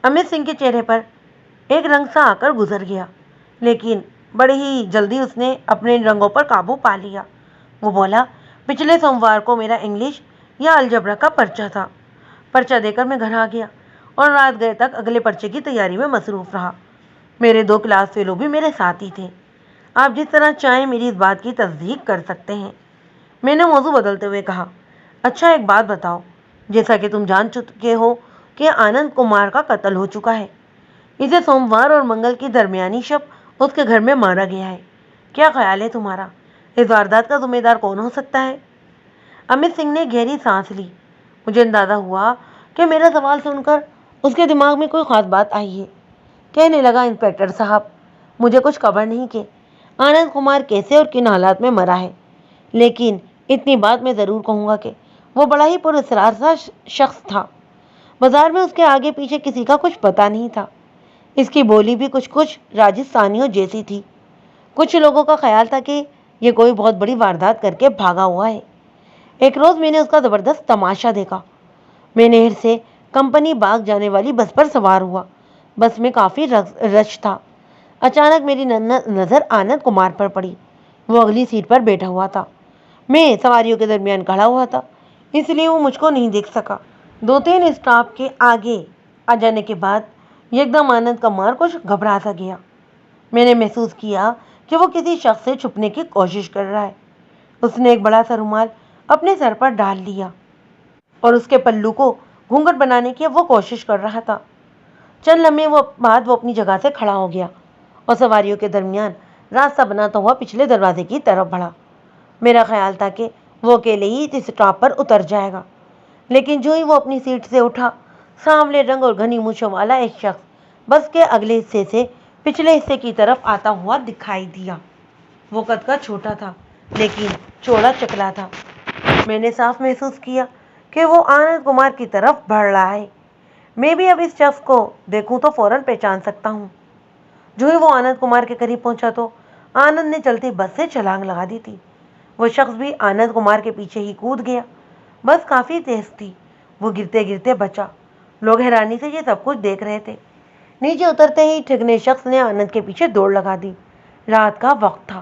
امت سنگھ کے چہرے پر ایک رنگ سا آ کر گزر گیا، لیکن بڑی ہی جلدی اس نے اپنے رنگوں پر قابو پا لیا۔ وہ بولا، پچھلے سوموار کو میرا انگلش یا الجبرا کا پرچہ تھا۔ پرچہ دے کر میں گھر آ گیا اور رات گئے تک اگلے پرچے کی تیاری میں مصروف رہا۔ میرے دو کلاس فیلو بھی میرے ساتھ ہی تھے۔ آپ جس طرح چاہیں میری اس بات کی تصدیق کر سکتے ہیں۔ میں نے موضوع بدلتے ہوئے کہا، اچھا ایک بات بتاؤ، جیسا کہ تم جان چکے ہو کہ آنند کمار کا قتل ہو چکا ہے، اسے سوموار اور منگل کی درمیانی شب اس کے گھر میں مارا گیا ہے، کیا خیال ہے تمہارا؟ اس واردات کا ذمہ دار کون ہو سکتا ہے؟ امت سنگھ نے گہری سانس لی۔ مجھے اندازہ ہوا کہ میرا سوال سن کر اس کے دماغ میں کوئی خاص بات آئی ہے۔ کہنے لگا، انسپکٹر صاحب، مجھے کچھ خبر نہیں کہ آنند کمار کیسے اور کن حالات میں مرا ہے، لیکن اتنی بات میں ضرور کہوں گا کہ وہ بڑا ہی پراسرار سا شخص تھا۔ بازار میں اس کے آگے پیچھے کسی کا کچھ پتہ نہیں تھا۔ اس کی بولی بھی کچھ راجستھانیوں جیسی تھی۔ کچھ لوگوں کا خیال تھا کہ یہ کوئی بہت بڑی واردات کر کے بھاگا ہوا ہے۔ ایک روز میں نے اس کا زبردست تماشا دیکھا۔ میں نہر سے کمپنی باغ جانے والی بس پر سوار ہوا۔ بس میں کافی رش تھا۔ اچانک میری نظر آنند کمار پر پڑی۔ وہ اگلی سیٹ پر بیٹھا ہوا تھا۔ میں سواریوں کے درمیان کھڑا ہوا تھا، اس لیے وہ مجھ کو نہیں دیکھ سکا۔ دو تین اسٹاپ کے آگے آ جانے کے بعد یکدم آنند کمار کچھ گھبرا سا گیا۔ میں نے محسوس کیا کہ وہ کسی شخص سے چھپنے کی کوشش کر رہا ہے۔ اس نے ایک بڑا سا رومال اپنے سر پر ڈال لیا اور اس کے پلو کو گھونگھٹ بنانے کی وہ کوشش کر رہا تھا۔ چند لمحے بعد وہ اپنی جگہ سے کھڑا ہو گیا اور سواریوں کے درمیان راستہ بناتا ہوا پچھلے دروازے کی طرف بڑھا۔ میرا خیال تھا کہ وہ اکیلے ہی اس اسٹاپ پر اتر جائے گا، لیکن جو ہی وہ اپنی سیٹ سے اٹھا، سانولے رنگ اور گھنی مونچھوں والا ایک شخص بس کے اگلے حصے سے پچھلے حصے کی طرف آتا ہوا دکھائی دیا۔ وہ قد کا چھوٹا تھا، لیکن چوڑا چکلا تھا۔ میں نے صاف محسوس کیا کہ وہ آنند کمار کی طرف بڑھ رہا ہے۔ میں بھی اب اس شخص کو دیکھوں تو فوراً پہچان سکتا ہوں۔ جو ہی وہ آنند کمار کے قریب پہنچا تو آنند نے چلتی بس سے چھلانگ لگا دی تھی۔ وہ شخص بھی آنند کمار کے پیچھے ہی کود گیا۔ بس کافی تیز تھی، وہ گرتے گرتے بچا۔ لوگ حیرانی سے یہ سب کچھ دیکھ رہے تھے۔ نیچے اترتے ہی ٹھگنے شخص نے آنند کے پیچھے دوڑ لگا دی۔ رات کا وقت تھا،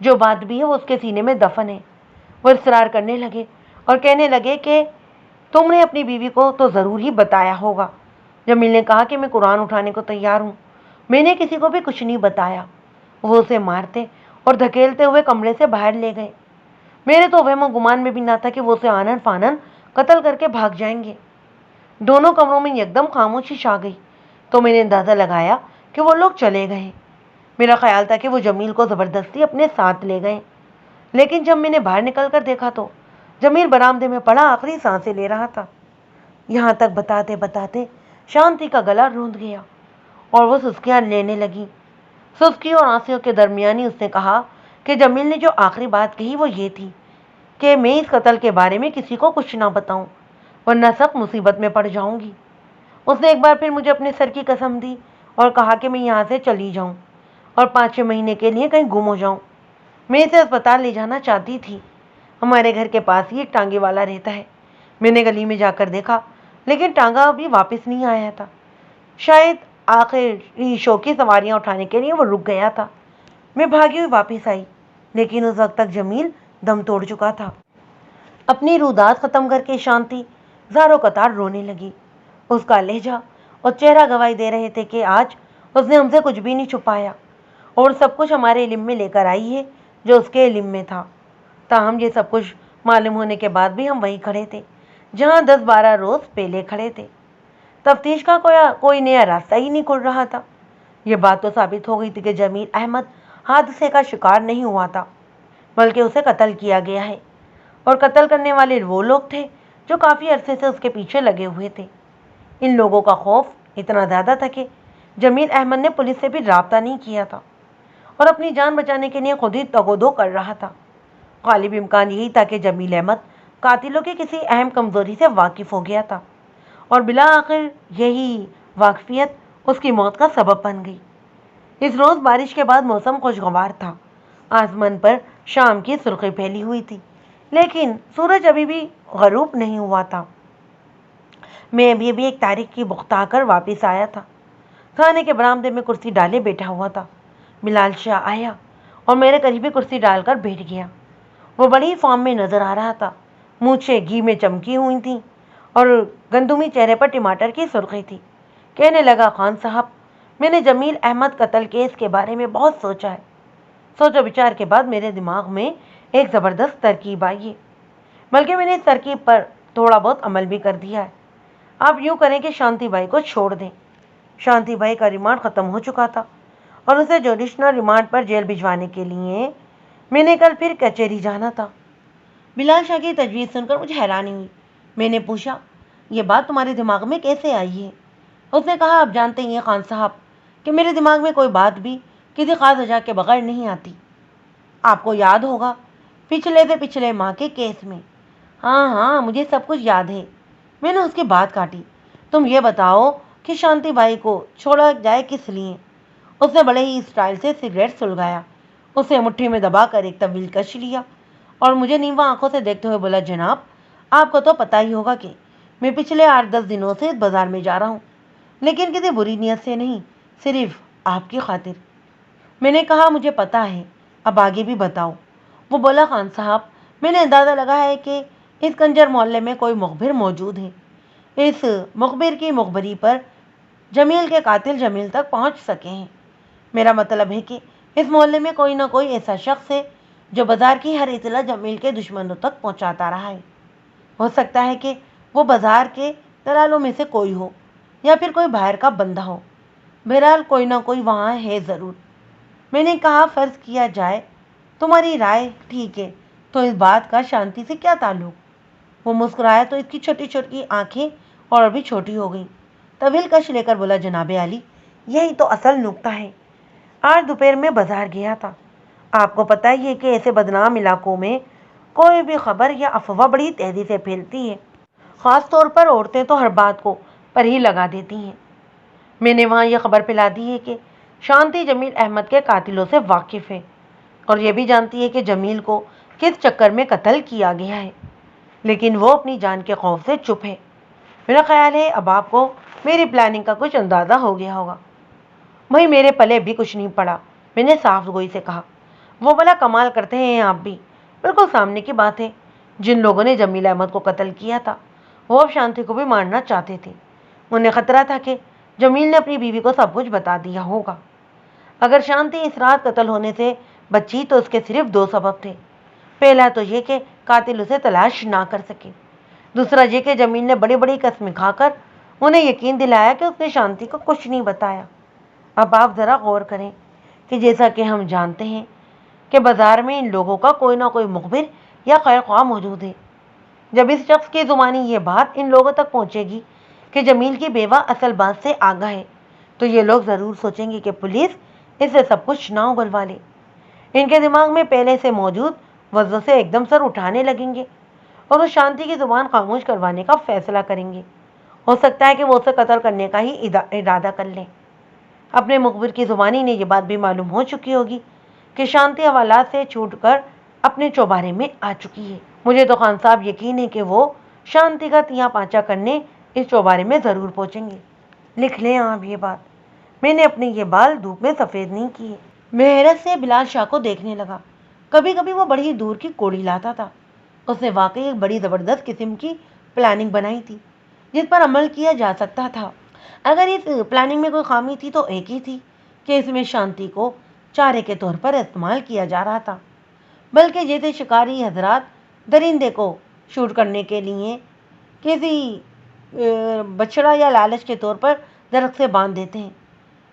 جو بات بھی ہے وہ اس کے سینے میں دفن ہے۔ وہ اصرار کرنے لگے اور کہنے لگے کہ تم نے اپنی بیوی کو تو ضرور ہی بتایا ہوگا۔ جمیل نے کہا کہ میں قرآن اٹھانے کو تیار ہوں، میں نے کسی کو بھی کچھ نہیں بتایا۔ وہ اسے مارتے اور دھکیلتے ہوئے کمرے سے باہر لے گئے۔ میرے تو وہم و گمان میں بھی نہ تھا کہ وہ اسے آنن فانن قتل کر کے بھاگ جائیں گے۔ دونوں کمروں میں یکدم خاموشی چھا گئی تو میں نے اندازہ لگایا کہ وہ لوگ چلے گئے۔ میرا خیال تھا کہ وہ جمیل کو زبردستی اپنے ساتھ لے گئے، لیکن جب میں نے باہر نکل کر دیکھا تو جمیل برآمدے میں پڑا آخری سانسیں لے رہا تھا۔ یہاں تک بتاتے بتاتے شانتی کا گلا روندھ گیا اور وہ سسکیاں لینے لگی۔ سسکیوں اور آنسیوں کے درمیانی اس نے کہا کہ جمیل نے جو آخری بات کہی وہ یہ تھی کہ میں اس قتل کے بارے میں کسی کو کچھ نہ بتاؤں ورنہ سخت مصیبت میں پڑ جاؤں گی۔ اس نے ایک بار پھر مجھے اپنے سر کی قسم دی اور کہا کہ میں یہاں سے چلی جاؤں اور 5-6 مہینے کے لیے کہیں گم ہو جاؤں۔ میں اسے اسپتال لے جانا چاہتی تھی، ہمارے گھر کے پاس ہی ایک ٹانگے والا رہتا ہے۔ میں نے گلی میں جا کر دیکھا لیکن ٹانگا ابھی واپس نہیں آیا تھا، شاید آخری شوقی سواریاں اٹھانے کے لیے وہ رک گیا تھا۔ میں بھاگی ہوئی واپس آئی لیکن اس وقت تک جمیل دم توڑ چکا تھا۔ اپنی روداد ختم کر کے شانتی زاروں قطار رونے لگی۔ اس کا لہجہ اور چہرہ گواہی دے رہے تھے کہ آج اس نے ہم سے کچھ بھی نہیں چھپایا اور سب کچھ ہمارے علم میں لے کر آئی ہے جو اس کے علم میں تھا۔ تاہم یہ سب کچھ معلوم ہونے کے بعد بھی ہم وہیں کھڑے تھے جہاں 10-12 روز پہلے کھڑے تھے۔ تفتیش کا کوئی نیا راستہ ہی نہیں کھل رہا تھا۔ یہ بات تو ثابت ہو گئی تھی کہ جمیل احمد حادثے کا شکار نہیں ہوا تھا بلکہ اسے قتل کیا گیا ہے، اور قتل کرنے والے وہ لوگ تھے جو کافی عرصے سے اس کے پیچھے لگے ہوئے تھے۔ ان لوگوں کا خوف اتنا زیادہ تھا کہ جمیل احمد نے پولیس سے بھی رابطہ نہیں کیا تھا اور اپنی جان بچانے کے لیے خود ہی تگودو کر رہا تھا۔ غالب امکان یہی تھا کہ جمیل احمد قاتلوں کی کسی اہم کمزوری سے واقف ہو گیا تھا اور بالآخر یہی واقفیت اس کی موت کا سبب بن گئی۔ اس روز بارش کے بعد موسم خوشگوار تھا۔ آسمان پر شام کی سرخی پھیلی ہوئی تھی لیکن سورج ابھی بھی غروب نہیں ہوا تھا۔ میں ابھی ایک تاریخ کی بخت آ کر واپس آیا تھا۔ کھانے کے برآمدے میں کرسی ڈالے بیٹھا ہوا تھا۔ بلال شاہ آیا اور میرے قریبی کرسی ڈال کر بیٹھ گیا۔ وہ بڑی فارم میں نظر آ رہا تھا، مونچھیں گھی میں چمکی ہوئی تھیں اور گندمی چہرے پر ٹماٹر کی سرخی تھی۔ کہنے لگا، خان صاحب، میں نے جمیل احمد قتل کیس کے بارے میں بہت سوچا ہے۔ سوچ و بچار کے بعد میرے دماغ میں ایک زبردست ترکیب آئی ہے، بلکہ میں نے اس ترکیب پر تھوڑا بہت عمل بھی کر دیا ہے۔ آپ یوں کریں کہ شانتی بائی کو چھوڑ دیں۔ شانتی بائی کا ریمانڈ ختم ہو چکا تھا اور اسے جوڈیشنل ریمانڈ پر جیل بھجوانے کے لیے میں نے کل پھر کچہری جانا تھا۔ بلال شاہ کی تجویز سن کر مجھے حیرانی ہوئی۔ میں نے پوچھا، یہ بات تمہارے دماغ میں کیسے آئی ہے؟ اس نے کہا، آپ جانتے ہیں خان صاحب کہ میرے دماغ میں کوئی بات بھی کسی خاص وجہ کے بغیر نہیں آتی۔ آپ کو یاد ہوگا پچھلے سے پچھلے ماہ کے کیس میں۔ ہاں مجھے سب کچھ یاد ہے۔ میں نے اس کی بات کاٹی۔ تم یہ بتاؤ کہ شانتی بائی کو چھوڑا جائے کس لیے؟ اس نے بڑے ہی اسٹائل سے سگریٹ سلگایا، اسے مٹھی میں دبا کر ایک طویل کش لیا اور مجھے نیواں آنکھوں سے دیکھتے ہوئے بولا، جناب، آپ کو تو پتہ ہی ہوگا کہ میں پچھلے 8-10 دنوں سے اس بازار میں جا رہا ہوں، لیکن کسی بری نیت سے نہیں، صرف آپ کی خاطر۔ میں نے کہا، مجھے پتہ ہے، اب آگے بھی بتاؤ۔ وہ بولا، خان صاحب، میں نے اندازہ لگا ہے کہ اس کنجر محلے میں کوئی مخبر موجود ہے۔ اس مخبر کی مخبری پر جمیل کے قاتل جمیل تک پہنچ سکے ہیں۔ میرا مطلب ہے کہ اس محلے میں کوئی نہ کوئی ایسا شخص ہے جو بازار کی ہر اطلاع جمیل کے دشمنوں تک پہنچاتا رہا ہے۔ ہو سکتا ہے کہ وہ بازار کے دلالوں میں سے کوئی ہو یا پھر کوئی باہر کا بندہ ہو، بہرحال کوئی نہ کوئی وہاں ہے ضرور۔ میں نے کہا، فرض کیا جائے تمہاری رائے ٹھیک ہے تو اس بات کا شانتی سے کیا تعلق؟ وہ مسکرایا تو اس کی چھوٹی چھوٹی آنکھیں اور بھی چھوٹی ہو گئیں۔ طویل کش لے کر بولا، جناب عالی، یہی تو اصل نکتہ ہے۔ آج دوپہر میں بازار گیا تھا۔ آپ کو پتہ ہی ہے کہ ایسے بدنام علاقوں میں کوئی بھی خبر یا افواہ بڑی تیزی سے پھیلتی ہے، خاص طور پر عورتیں تو ہر بات کو پر ہی لگا دیتی ہیں۔ میں نے وہاں یہ خبر پھیلا دی ہے کہ شانتی جمیل احمد کے قاتلوں سے واقف ہے اور یہ بھی جانتی ہے کہ جمیل کو کس چکر میں قتل کیا گیا ہے، لیکن وہ اپنی جان کے خوف سے چپ ہے۔ میرا خیال ہے اب آپ کو میری پلاننگ کا کچھ اندازہ ہو گیا ہوگا۔ وہیں میرے پلے بھی کچھ نہیں پڑا۔ میں نے صاف گوئی سے کہا، وہ بلا کمال کرتے ہیں آپ بھی، بالکل سامنے کی بات ہے۔ جن لوگوں نے جمیل احمد کو قتل کیا تھا وہ اب شانتی کو بھی مارنا چاہتے تھے۔ انہیں خطرہ تھا کہ جمیل نے اپنی بیوی کو سب کچھ بتا دیا ہوگا۔ اگر شانتی اس رات قتل ہونے سے بچی تو اس کے صرف دو سبب تھے۔ پہلا تو یہ کہ قاتل اسے تلاش نہ کر سکے، دوسرا یہ کہ جمیل نے بڑی بڑی قسمیں کھا کر انہیں یقین دلایا کہ اس نے شانتی کو کچھ نہیں بتایا۔ اب آپ ذرا غور کریں کہ جیسا کہ ہم جانتے ہیں کہ بازار میں ان لوگوں کا کوئی نہ کوئی مخبر یا خیر خواہ موجود ہے۔ جب اس شخص کی زبانی یہ بات ان لوگوں تک پہنچے گی کہ جمیل کی بیوہ اصل بات سے آگاہ ہے تو یہ لوگ ضرور سوچیں گے کہ پولیس اس سے سب کچھ نہ اگلوا لے۔ ان کے دماغ میں پہلے سے موجود وضع سے ایک دم سر اٹھانے لگیں گے اور اس شانتی کی زبان خاموش کروانے کا فیصلہ کریں گے۔ ہو سکتا ہے کہ وہ اسے قتل کرنے کا ہی ارادہ کر لیں۔ اپنے مخبر کی زبانی نے یہ بات بھی معلوم ہو چکی ہوگی کہ شانتی حوالات سے چھوٹ کر اپنے چوبارے میں آ چکی ہے۔ مجھے تو خان صاحب یقین ہے کہ وہ شانتی کا تیا پانچا کرنے اس چوبارے میں ضرور پہنچیں گے۔ لکھ لیں آپ یہ بات، میں نے اپنے یہ بال دھوپ میں سفید نہیں کیے۔ میں حیرت سے بلال شاہ کو دیکھنے لگا۔ کبھی کبھی وہ بڑی دور کی کوڑی لاتا تھا۔ اس نے واقعی ایک بڑی زبردست قسم کی پلاننگ بنائی تھی جس پر عمل کیا جا سکتا تھا۔ اگر اس پلاننگ میں کوئی خامی تھی تو ایک ہی تھی کہ اس میں شانتی کو چارے کے طور پر استعمال کیا جا رہا تھا، بلکہ جیسے شکاری حضرات درندے کو شوٹ کرنے کے لیے کسی بچڑا یا لالچ کے طور پر درخت سے باندھ دیتے ہیں۔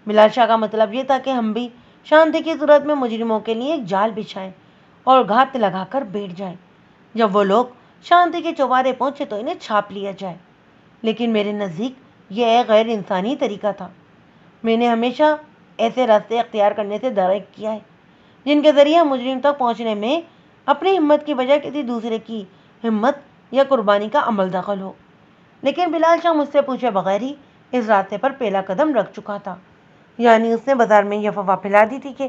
بلال شاہ کا مطلب یہ تھا کہ ہم بھی شانتی کی صورت میں مجرموں کے لیے ایک جال بچھائیں اور گھات لگا کر بیٹھ جائیں۔ جب وہ لوگ شانتی کے چوبارے پہنچے تو انہیں چھاپ لیا جائے۔ لیکن میرے نزدیک یہ ایک غیر انسانی طریقہ تھا۔ میں نے ہمیشہ ایسے راستے اختیار کرنے سے درک کیا ہے جن کے ذریعے مجرم تک پہنچنے میں اپنی ہمت کی بجائے کسی دوسرے کی ہمت یا قربانی کا عمل دخل ہو۔ لیکن بلال شاہ مجھ سے پوچھے بغیر ہی اس راستے پر پہلا قدم رکھ چکا تھا۔ یعنی اس نے بازار میں یہ افواہ پھیلا دی تھی کہ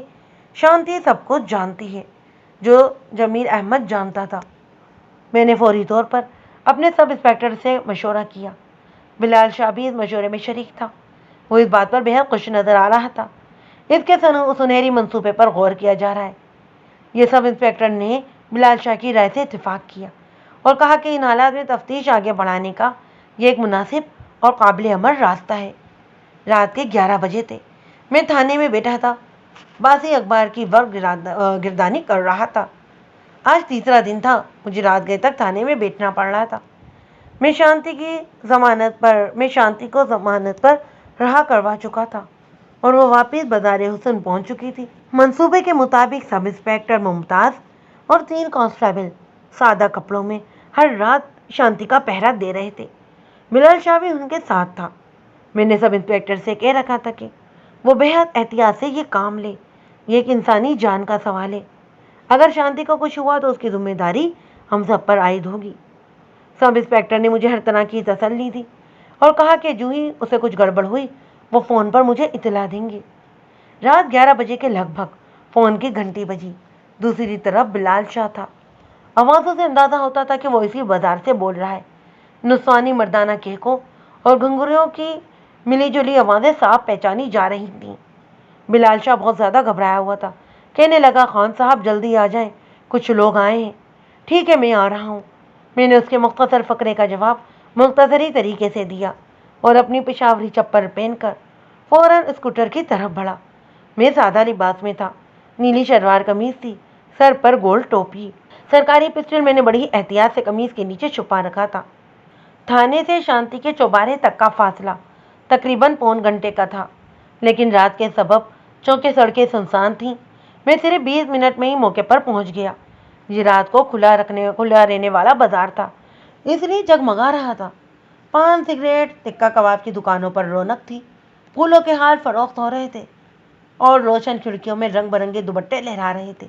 شانتی سب کچھ جانتی ہے جو جمیل احمد جانتا تھا۔ میں نے فوری طور پر اپنے سب انسپکٹر سے مشورہ کیا۔ بلال شاہ بھی اس مشورے میں شریک تھا۔ وہ اس بات پر بہت خوش نظر آ رہا تھا۔ اس کے سنہری منصوبے پر غور کیا جا رہا ہے۔ یہ سب انسپکٹر نے بلال شاہ کی رائے سے اتفاق کیا اور کہا کہ ان حالات میں تفتیش آگے بڑھانے کا یہ ایک مناسب اور قابل عمل راستہ ہے۔ رات کے 11 بجے تھے۔ میں تھانے میں بیٹھا تھا، باسی اخبار کی ورق گردانی کر رہا تھا۔ آج تیسرا دن تھا، مجھے رات گئے تک تھانے میں بیٹھنا پڑ رہا تھا۔ میں شانتی کو ضمانت پر رہا کروا چکا تھا اور وہ واپس بازار حسن پہنچ چکی تھی۔ منصوبے کے مطابق سب انسپکٹر ممتاز اور 3 کانسٹیبل سادہ کپڑوں میں ہر رات شانتی کا پہرا دے رہے تھے۔ بلال شاہ بھی ان کے ساتھ تھا۔ میں نے سب انسپکٹر سے کہہ رکھا تھا کہ وہ بہت احتیاط سے یہ کام لے، یہ ایک انسانی جان کا سوال ہے۔ اگر شانتی کو کچھ ہوا تو اس کی ذمہ داری ہم سب پر عائد ہوگی۔ سب انسپکٹر نے مجھے ہر طرح کی تسلی دی اور کہا کہ جو ہی اسے کچھ گڑبڑ ہوئی وہ فون پر مجھے اطلاع دیں گے۔ رات 11 بجے کے لگ بھگ فون کی گھنٹی بجی۔ دوسری طرف بلال شاہ تھا۔ آوازوں سے اندازہ ہوتا تھا کہ وہ اسی بازار سے بول رہا ہے۔ نسوانی مردانہ کہکوں اور گھنگریوں کی ملی جلی آوازیں صاف پہچانی جا رہی تھیں۔ بلال شاہ بہت زیادہ گھبرایا ہوا تھا۔ کہنے لگا، خان صاحب جلدی آ جائیں، کچھ لوگ آئے ہیں۔ ٹھیک ہے، میں آ رہا ہوں۔ میں نے اس کے مختصر فقرے کا جواب مختصری طریقے سے دیا اور اپنی پشاوری چپل پہن کر فوراً اسکوٹر کی طرف بڑھا۔ میں سادہ لباس میں تھا، نیلی شلوار قمیض تھی، سر پر گول ٹوپی۔ سرکاری پسٹل میں نے بڑی احتیاط سے قمیض کے نیچے چھپا رکھا تھا۔ تھانے سے شانتی کے چوبارے تک کا فاصلہ تقریباً پون گھنٹے کا تھا، لیکن رات کے سبب چونکہ سڑکیں سنسان تھیں میں صرف 20 منٹ میں ہی موقع پر پہنچ گیا۔ یہ رات کو کھلا رہنے والا بازار تھا، اس لیے جگمگا رہا تھا۔ پان، سگریٹ، ٹکا کباب کی دکانوں پر رونق تھی، پھولوں کے ہار فروخت ہو رہے تھے اور روشن کھڑکیوں میں رنگ برنگے دوپٹے لہرا رہے تھے۔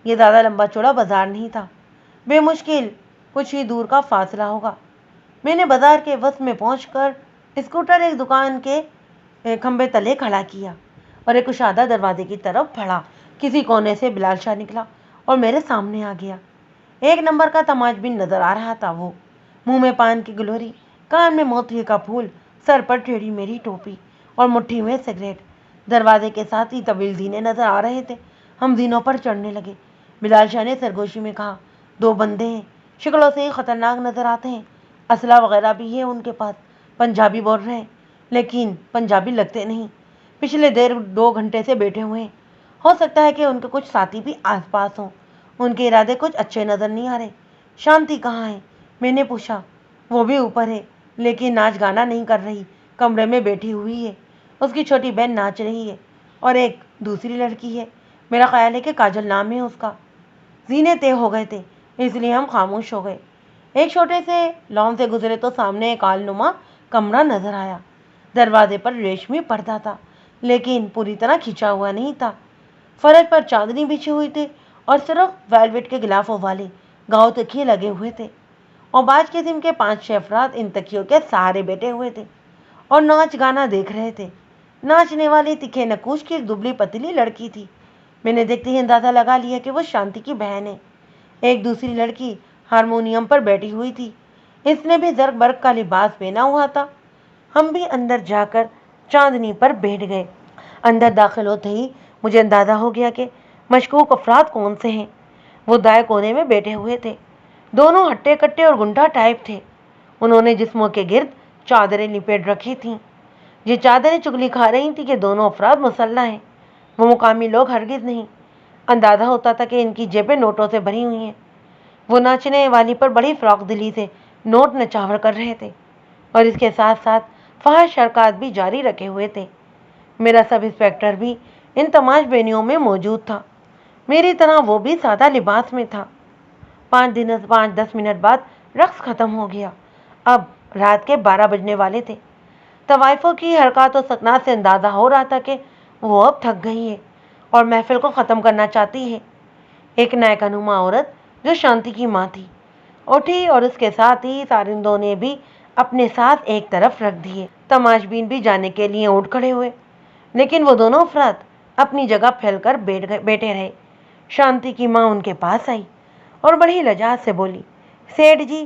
یہ زیادہ لمبا چوڑا بازار نہیں تھا، بے مشکل کچھ ہی دور کا فاصلہ ہوگا۔ میں نے بازار کے وسط میں پہنچ کر اسکوٹر ایک دکان کے کھمبے تلے کھڑا کیا اور ایک کشادہ دروازے کی طرف بڑھا۔ کسی کونے سے بلال شاہ نکلا اور میرے سامنے آ گیا۔ 1 نمبر کا تماج بین نظر آ رہا تھا وہ، منہ میں پان کی گلوری، کان میں موتیے کا پھول، سر پر ٹیڑھی میری ٹوپی اور مٹھی میں سگریٹ۔ دروازے کے ساتھ ہی طویل زینے نظر آ رہے تھے۔ ہم زینوں پر چڑھنے لگے۔ بلال شاہ نے سرگوشی میں کہا، 2 بندے ہیں، شکلوں سے ہی خطرناک نظر آتے ہیں، اسلحہ وغیرہ بھی ہے ان کے پاس، پنجابی بول رہے ہیں لیکن پنجابی لگتے نہیں، پچھلے 2 گھنٹے سے بیٹھے ہوئے ہیں، ہو سکتا ہے کہ ان کے کچھ ساتھی بھی آس پاس ہوں، ان کے ارادے کچھ اچھے نظر نہیں آ رہے۔ شانتی کہاں ہے؟ میں نے پوچھا۔ وہ بھی اوپر ہے لیکن ناچ گانا نہیں کر رہی، کمرے میں بیٹھی ہوئی ہے، اس کی چھوٹی بہن ناچ رہی ہے اور ایک دوسری لڑکی ہے، میرا خیال ہے کہ کاجل نام ہے اس کا۔ زینے طے ہو گئے تھے اس لیے ہم خاموش ہو گئے۔ ایک چھوٹے سے لان سے گزرے تو سامنے ایک آل نما کمرہ نظر آیا۔ دروازے پر ریشمی پردہ تھا لیکن پوری طرح کھینچا ہوا نہیں تھا، فرش پر چادری بچھی ہوئی تھی اور صرف ویلویٹ کے غلافوں والے گاؤ تکیے لگے ہوئے تھے، اور باج قسم کے 5-6 افراد ان تکیوں کے سہارے بیٹھے ہوئے تھے اور ناچ گانا دیکھ رہے تھے۔ ناچنے والی تکھے نکوش کی ایک دبلی پتلی لڑکی تھی، میں نے دیکھتے ہی اندازہ لگا لیا کہ وہ شانتی کی بہن ہے۔ ایک دوسری لڑکی ہارمونیم پر بیٹھی ہوئی تھی، اس نے بھی زرق برق کا لباس پہنا ہوا تھا۔ ہم بھی اندر جا کر چاندنی پر بیٹھ گئے۔ اندر داخل ہوتے ہی مجھے اندازہ ہو گیا کہ مشکوک افراد کون سے ہیں۔ وہ دائیں کونے میں بیٹھے ہوئے تھے، دونوں ہٹے کٹے اور گنڈا ٹائپ تھے، انہوں نے جسموں کے گرد چادریں لپیٹ رکھی تھیں، یہ چادریں چگلی کھا رہی تھیں کہ دونوں افراد مسلح ہیں، وہ مقامی لوگ ہرگز نہیں۔ اندازہ ہوتا تھا کہ ان کی جیبیں نوٹوں سے بھری ہوئی ہیں۔ وہ ناچنے والی پر بڑی فراق دلی سے نوٹ نچاور کر رہے تھے اور اس کے ساتھ ساتھ فحش حرکات بھی جاری رکھے ہوئے تھے۔ میرا سب انسپکٹر بھی ان تماش بینیوں میں موجود تھا، میری طرح وہ بھی سادہ لباس میں تھا۔ 5-10 منٹ بعد رقص ختم ہو گیا۔ اب رات کے 12 بجنے والے تھے۔ طوائفوں کی حرکات و سکنات سے اندازہ ہو رہا تھا کہ وہ اب تھک گئی ہے اور محفل کو ختم کرنا چاہتی ہے۔ ایک نائکا نما عورت جو شانتی کی ماں تھی اٹھی اور اس کے ساتھ ہی سارندوں نے بھی اپنے ساتھ ایک طرف رکھ دیے۔ تماش بین بھی جانے کے لیے اٹھ کھڑے ہوئے لیکن وہ دونوں افراد اپنی جگہ پھیل کر بیٹھے رہے۔ شانتی کی ماں ان کے پاس آئی اور بڑی لجاج سے بولی، سیٹھ جی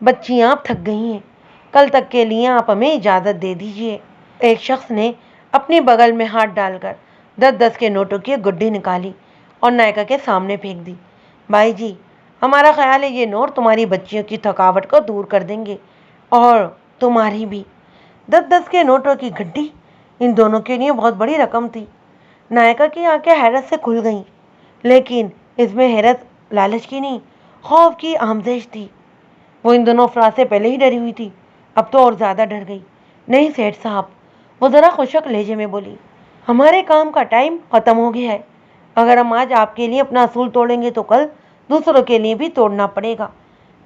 بچیاں آپ تھک گئی ہیں، کل تک کے لیے آپ ہمیں اجازت دے دیجیے۔ ایک شخص نے اپنی بغل میں ہاتھ ڈال کر 10 کے نوٹوں کی گڈی نکالی اور نائکا کے سامنے پھینک دی۔ بھائی جی ہمارا خیال ہے یہ نوٹ تمہاری بچیوں کی تھکاوٹ کو دور کر دیں گے اور تمہاری بھی۔ 10 کے نوٹوں کی گڈی ان دونوں کے لیے بہت بڑی رقم تھی۔ نائکا کی آنکھیں حیرت سے کھل گئیں لیکن اس میں حیرت لالچ کی نہیں، خوف کی آمیزش تھی۔ وہ ان دونوں افراد سے پہلے ہی ڈری ہوئی تھی، اب تو اور زیادہ ڈر گئی۔ نہیں سیٹھ صاحب، وہ ذرا خشک لہجے میں بولی، ہمارے کام کا ٹائم ختم ہو گیا ہے، اگر ہم آج آپ کے لیے اپنا اصول توڑیں گے تو کل دوسروں کے لیے بھی توڑنا پڑے گا۔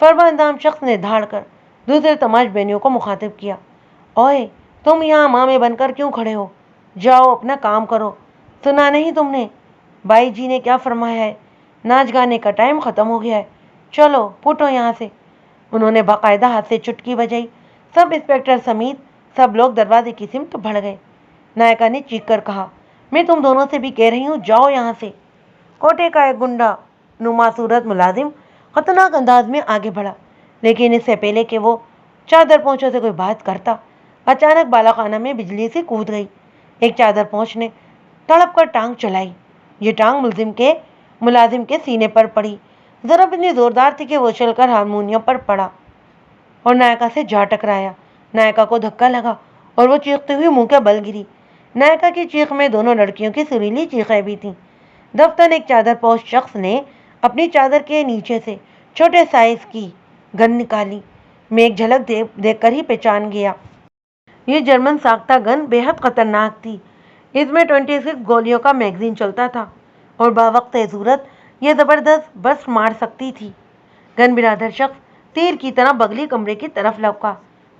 فرما اندام شخص نے دھاڑ کر دوسرے تماش بینیوں کو مخاطب کیا، اوئے تم یہاں مامے بن کر کیوں کھڑے ہو؟ جاؤ اپنا کام کرو۔ سنا نہیں تم نے بھائی جی نے کیا فرمایا ہے؟ ناچ گانے کا ٹائم ختم ہو گیا ہے، چلو پھوٹو یہاں سے۔ انہوں نے باقاعدہ ہاتھ سے چٹکی بجائی، سب انسپکٹر سمیت سب لوگ دروازے کی سمت بڑھ گئے۔ نائکا نے چیخ کر کہا، میں تم دونوں سے بھی کہہ رہی ہوں جاؤ یہاں سے۔ کوٹے کا ایک گنڈا نما صورت ملازم خطرناک انداز میں آگے بڑھا لیکن اس سے پہلے کہ وہ چادر پوچھوں سے کوئی بات کرتا اچانک بالاخانہ میں بجلی سی کود گئی۔ ایک چادر پوچھ نے تڑپ کر ٹانگ چلائی، یہ ٹانگ ملازم کے سینے پر پڑی، ضرب اتنی زوردار تھی کہ وہ اچھل کر ہارمونیم پر پڑا اور نائکا سے جا ٹکرایا۔ نائکا کو دھکا لگا اور وہ چیختے ہوئی منہ کے بل گری۔ نائکا کی چیخ میں دونوں لڑکیوں کی سریلی چیخیں بھی تھیں۔ دفتن ایک چادر پوش شخص نے اپنی چادر کے نیچے سے چھوٹے سائز کی گن نکالی، میں ایک جھلک دیکھ کر ہی پہچان گیا۔ یہ جرمن ساختہ گن بے حد خطرناک تھی، اس میں 26 گولیوں کا میگزین چلتا تھا اور باوقت صورت یہ زبردست برسٹ مار سکتی تھی۔ گن برادر شخص تیر کی طرح بغلی کمرے کی طرف لپکا،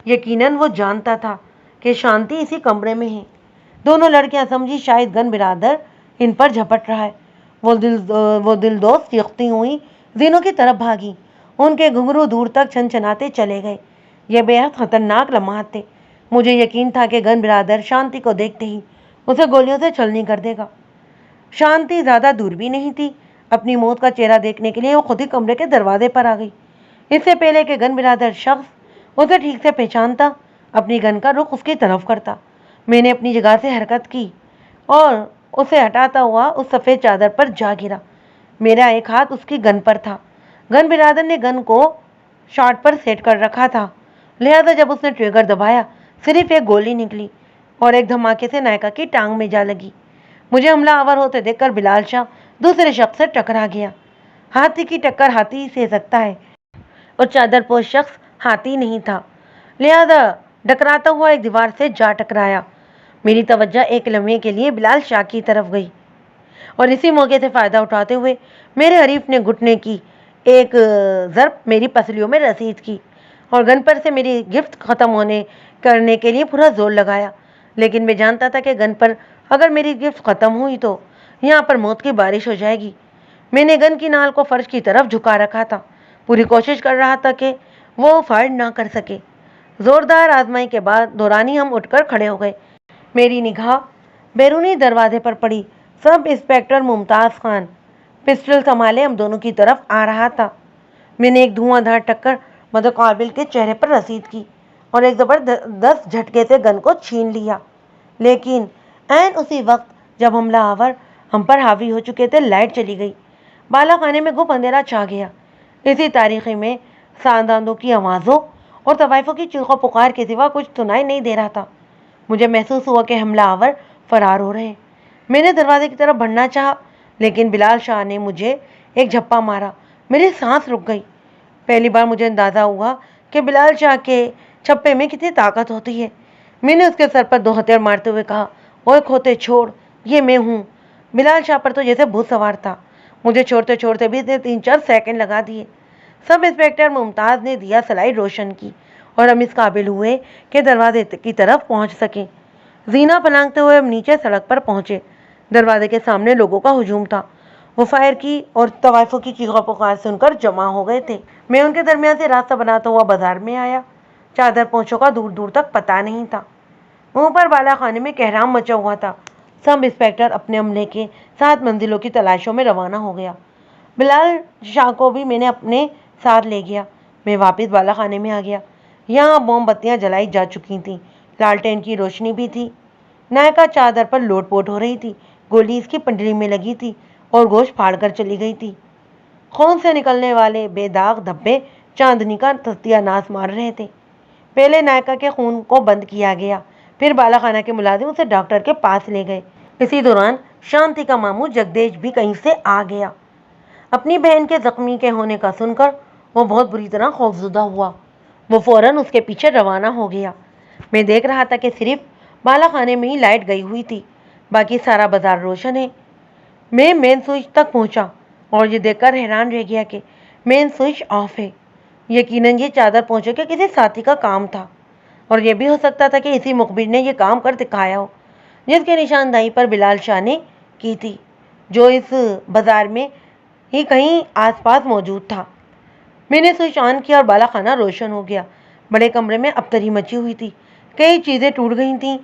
یقیناً وہ جانتا تھا کہ شانتی اسی کمرے میں ہے۔ دونوں لڑکیاں سمجھی شاید گن برادر ان پر جھپٹ رہا ہے، وہ دل دوست چیختی ہوئی زینوں کی طرف بھاگی، ان کے گھنگرو دور تک چھنچھناتے چلے گئے۔ یہ بے حد خطرناک لمحات تھے، مجھے یقین تھا کہ گن برادر شانتی کو دیکھتے ہی اسے گولیوں سے چھلنی کر دے گا۔ شانتی زیادہ دور بھی نہیں تھی، اپنی موت کا چہرہ دیکھنے کے لیے وہ خود ہی کمرے کے دروازے پر آ گئی۔ اس سے پہلے کہ گن برادر شخص اسے ٹھیک سے پہچانتا اپنی گن کا رخ اس کی طرف کرتا، میں نے اپنی جگہ سے حرکت کی اور اسے ہٹاتا ہوا اس سفید چادر پر جا گرا۔ میرا ایک ہاتھ اس کی گن پر تھا۔ گن برادر نے گن کو شاٹ پر سیٹ کر رکھا تھا، لہذا جب اس نے ٹریگر دبایا صرف ایک گولی نکلی اور ایک دھماکے سے نائکا کی ٹانگ میں جا لگی۔ مجھے حملہ آور ہوتے دیکھ کر بلال شاہ دوسرے شخص سے ٹکرا گیا۔ ہاتھی کی ٹکر ہاتھی ہی سہ سکتا ہے اور چادر پوش شخص ہاتھی نہیں تھا، لہذا ٹکراتا ہوا ایک دیوار سے جا ٹکرایا۔ میری توجہ ایک لمحے کے لیے بلال شاہ کی طرف گئی اور اسی موقع سے فائدہ اٹھاتے ہوئے میرے حریف نے گھٹنے کی ایک ضرب میری پسلیوں میں رسید کی اور گن پر سے میری گرفت ختم ہونے کرنے کے لیے پورا زور لگایا، لیکن میں جانتا تھا کہ گن پر اگر میری گرفت ختم ہوئی تو یہاں پر موت کی بارش ہو جائے گی۔ میں نے گن کی نال کو فرش کی طرف جھکا رکھا تھا، پوری کوشش کر رہا تھا کہ وہ فائر نہ کر سکے۔ زوردار آزمائی کے بعد دورانی ہم اٹھ کر کھڑے ہو گئے۔ میری نگاہ بیرونی دروازے پر پڑی۔ سب انسپکٹر ممتاز خان پسٹل سنبھالے ہم دونوں کی طرف آ رہا تھا۔ میں نے ایک دھواں دھار ٹکر متقابل کے چہرے پر رسید کی اور ایک زبردست جھٹکے سے گن کو چھین لیا، لیکن عین اسی وقت جب حملہ آور ہم پر حاوی ہو چکے تھے لائٹ چلی گئی۔ بالا خانے میں گپ اندھیرا چھا گیا۔ اسی تاریخی میں ساندانوں کی آوازوں اور طوائفوں کی چیخو پکار کے سوا کچھ سنائی نہیں دے رہا تھا۔ مجھے محسوس ہوا کہ حملہ آور فرار ہو رہے ہیں۔ میں نے دروازے کی طرف بڑھنا چاہا، لیکن بلال شاہ نے مجھے ایک جھپا مارا۔ میری سانس رک گئی۔ پہلی بار مجھے اندازہ ہوا کہ بلال شاہ کے چھپے میں کتنی طاقت ہوتی ہے۔ میں نے اس کے سر پر 2 ہتھیار مارتے ہوئے کہا، اوے کھوتے چھوڑ، یہ میں ہوں۔ بلال شاہ پر تو جیسے بھوت سوار تھا۔ مجھے چھوڑتے چھوڑتے بھی 3-4 سیکنڈ لگا دیے۔ سب انسپکٹر ممتاز نے دیا سلائی روشن کی اور ہم اس قابل ہوئے کہ دروازے کی طرف پہنچ سکیں۔ زینہ پھلانگتے ہوئے ہم نیچے سڑک پر پہنچے۔ دروازے کے سامنے لوگوں کا ہجوم تھا۔ وہ فائر کی اور طوائفوں کی چیخو پکار سن کر جمع ہو گئے تھے۔ میں ان کے درمیان سے راستہ بناتا ہوا بازار میں آیا۔ چادر پوشوں کا دور دور تک پتہ نہیں تھا۔ اوپر بالا خانے میں کہرام مچا ہوا تھا۔ سب انسپکٹر اپنے عملے کے 7 منزلوں کی تلاشوں میں روانہ ہو گیا۔ بلال شاہ کو بھی میں نے اپنے ساتھ لے گیا۔ میں واپس بالا خانے میں آ گیا۔ یہاں موم بتیاں جلائی جا چکی تھیں، لالٹین کی روشنی بھی تھی۔ نائکا چادر پر لوٹ پوٹ ہو رہی تھی، گولی اس کی پنڈلی میں لگی تھی اور گوشت پھاڑ کر چلی گئی تھی۔ خون سے نکلنے والے بے داغ دھبے چاندنی کا ستیہ ناش مار رہے تھے۔ پہلے نائکا کے خون کو بند کیا گیا، پھر بالا خانہ کے ملازم اسے ڈاکٹر کے پاس لے گئے۔ اسی دوران شانتی کا ماموں جگدیش بھی کہیں سے آ گیا۔ اپنی بہن کے زخمی کے ہونے کا سن کر وہ بہت بری طرح خوفزدہ ہوا۔ وہ فوراً اس کے پیچھے روانہ ہو گیا۔ میں دیکھ رہا تھا کہ صرف بالا خانے میں ہی لائٹ گئی ہوئی تھی، باقی سارا بازار روشن ہے۔ میں مین سوئچ تک پہنچا اور یہ دیکھ کر حیران رہ گیا کہ مین سوئچ آف ہے۔ یقیناً یہ چادر پوشوں کے کسی ساتھی کا کام تھا، اور یہ بھی ہو سکتا تھا کہ اسی مخبر نے یہ کام کر دکھایا ہو جس کی نشاندہی پر بلال شاہ نے کی تھی، جو اس بازار میں ہی کہیں آس پاس موجود تھا۔ میں نے سوئچ آن کیا اور بالا خانہ روشن ہو گیا۔ بڑے کمرے میں ابتری مچی ہوئی تھی، کئی چیزیں ٹوٹ گئی تھیں۔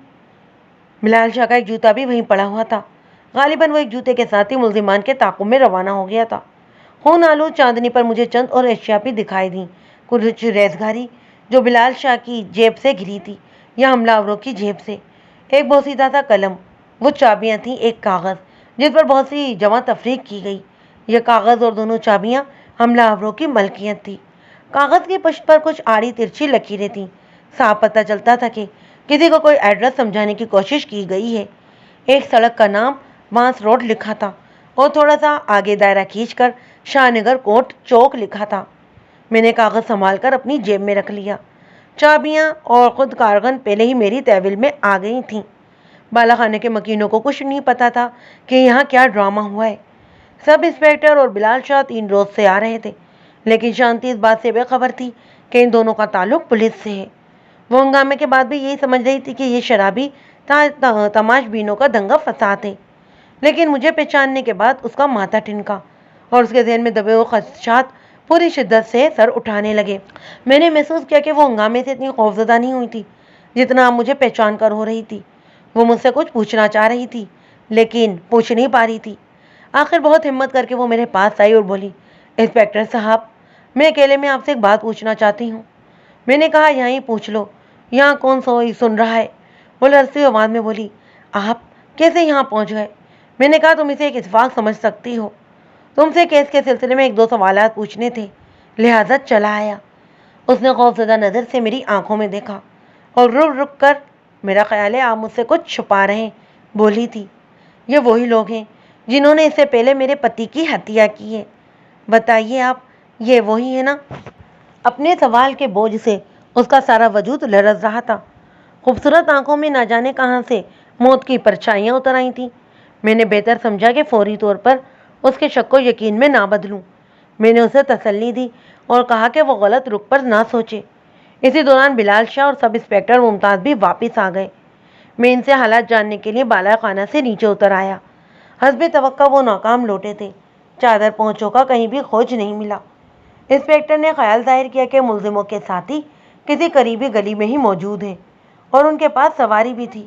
بلال شاہ کا ایک جوتا بھی وہیں پڑا ہوا تھا۔ غالباً وہ ایک جوتے کے ساتھ ہی ملزمان کے تعاقب میں روانہ ہو گیا تھا۔ خون آلود چاندنی پر مجھے چند اور اشیاء بھی دکھائی دیں، کچھ ریزگاری جو بلال شاہ کی جیب سے گری تھی یا حملہ آوروں کی جیب سے۔ ایک بوسیدہ سا قلم، وہ چابیاں تھیں، ایک کاغذ جس پر بہت سی جمع تفریق کی گئی۔ یہ کاغذ اور دونوں چابیاں حملہ آوروں کی ملکیت تھی۔ کاغذ کی پشت پر کچھ آڑی ترچھی لکیریں تھیں۔ صاف پتہ چلتا تھا کہ کسی کو کوئی ایڈریس سمجھانے کی کوشش کی گئی ہے۔ ایک سڑک کا نام بانس روڈ لکھا تھا اور تھوڑا سا آگے دائرہ کھینچ کر شاہ نگر کوٹ چوک لکھا تھا۔ میں نے کاغذ سنبھال کر اپنی جیب میں رکھ لیا۔ چابیاں اور خود کارگن پہلے ہی میری تحویل میں آ گئی تھیں۔ بالا خانے کے مکینوں کو کچھ نہیں پتا تھا کہ یہاں کیا ڈرامہ ہوا ہے۔ سب انسپکٹر اور بلال شاہ 3 روز سے آ رہے تھے، لیکن شانتی اس بات سے بے خبر تھی کہ ان دونوں کا تعلق پولیس سے ہے۔ وہ ہنگامے کے بعد بھی یہی سمجھ رہی تھی کہ یہ شرابی تماش بینوں کا دنگا فساد ہے، لیکن مجھے پہچاننے کے بعد اس کا ماتھا ٹھنکا اور اس کے ذہن میں دبے ہوئے خدشات پوری شدت سے سر اٹھانے لگے۔ میں نے محسوس کیا کہ وہ ہنگامے سے اتنی خوفزدہ نہیں ہوئی تھی جتنا اب مجھے پہچان کر ہو رہی تھی۔ وہ مجھ سے کچھ پوچھنا چاہ رہی تھی، لیکن پوچھ نہیں پا رہی تھی۔ آخر بہت ہمت کر کے وہ میرے پاس آئی اور بولی، انسپکٹر صاحب، میں اکیلے میں آپ سے ایک بات پوچھنا چاہتی ہوں۔ میں نے کہا، یہاں ہی پوچھ لو، یہاں کون سوئی سن رہا ہے؟ وہ لرزتی آواز میں بولی، آپ کیسے یہاں پہنچ گئے؟ میں نے کہا تم اسے ایک اتفاق سمجھ سکتی ہو، تم سے کیس کے سلسلے میں 1-2 سوالات پوچھنے تھے، لہٰذا چلا آیا۔ اس نے خوفزدہ نظر سے میری آنکھوں میں دیکھا اور رک رک کر، میرا خیال ہے آپ مجھ سے کچھ چھپا رہے ہیں، بولی تھی۔ یہ وہی لوگ ہیں جنہوں نے اس سے پہلے میرے پتی کی ہتیا کی ہے۔ بتائیے آپ، یہ وہی ہے نا؟ اپنے سوال کے بوجھ سے اس کا سارا وجود لرز رہا تھا۔ خوبصورت آنکھوں میں نہ جانے کہاں سے موت کی پرچھائیاں اتر آئی تھیں۔ میں نے بہتر سمجھا کہ فوری طور پر اس کے شک کو یقین میں نہ بدلوں۔ میں نے اسے تسلی دی اور کہا کہ وہ غلط رخ پر نہ سوچے۔ اسی دوران بلال شاہ اور سب انسپکٹر ممتاز بھی واپس آ گئے۔ میں ان سے حالات جاننے کے لیے بالا خانہ سے نیچے اتر آیا۔ حسب توقع وہ ناکام لوٹے تھے۔ چادر پونچھوں کا کہیں بھی کھوج نہیں ملا۔ انسپکٹر نے خیال ظاہر کیا کہ ملزموں کے ساتھی کسی قریبی گلی میں ہی موجود ہیں اور ان کے پاس سواری بھی تھی،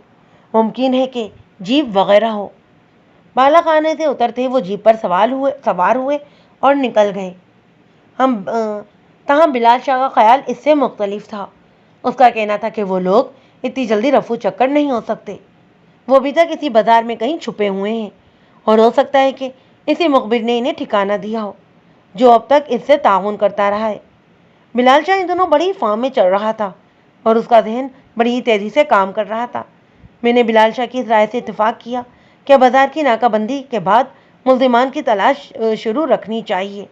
ممکن ہے کہ جیپ وغیرہ ہو۔ بالا خانے سے اترتے وہ جیپ پر سوار ہوئے اور نکل گئے۔ تاہم بلال شاہ کا خیال اس سے مختلف تھا۔ اس کا کہنا تھا کہ وہ لوگ اتنی جلدی رفو چکر نہیں ہو سکتے، وہ ابھی تک کسی بازار میں کہیں چھپے ہوئے ہیں اور ہو سکتا ہے کہ اسی مخبر نے انہیں ٹھکانہ دیا ہو جو اب تک اس سے تعاون کرتا رہا ہے۔ بلال شاہ ان دنوں بڑی فارم میں چل رہا تھا اور اس کا ذہن بڑی تیزی سے کام کر رہا تھا۔ میں نے بلال شاہ کی اس رائے سے اتفاق کیا کہ بازار کی ناکہ بندی کے بعد ملزمان کی تلاش شروع رکھنی چاہیے۔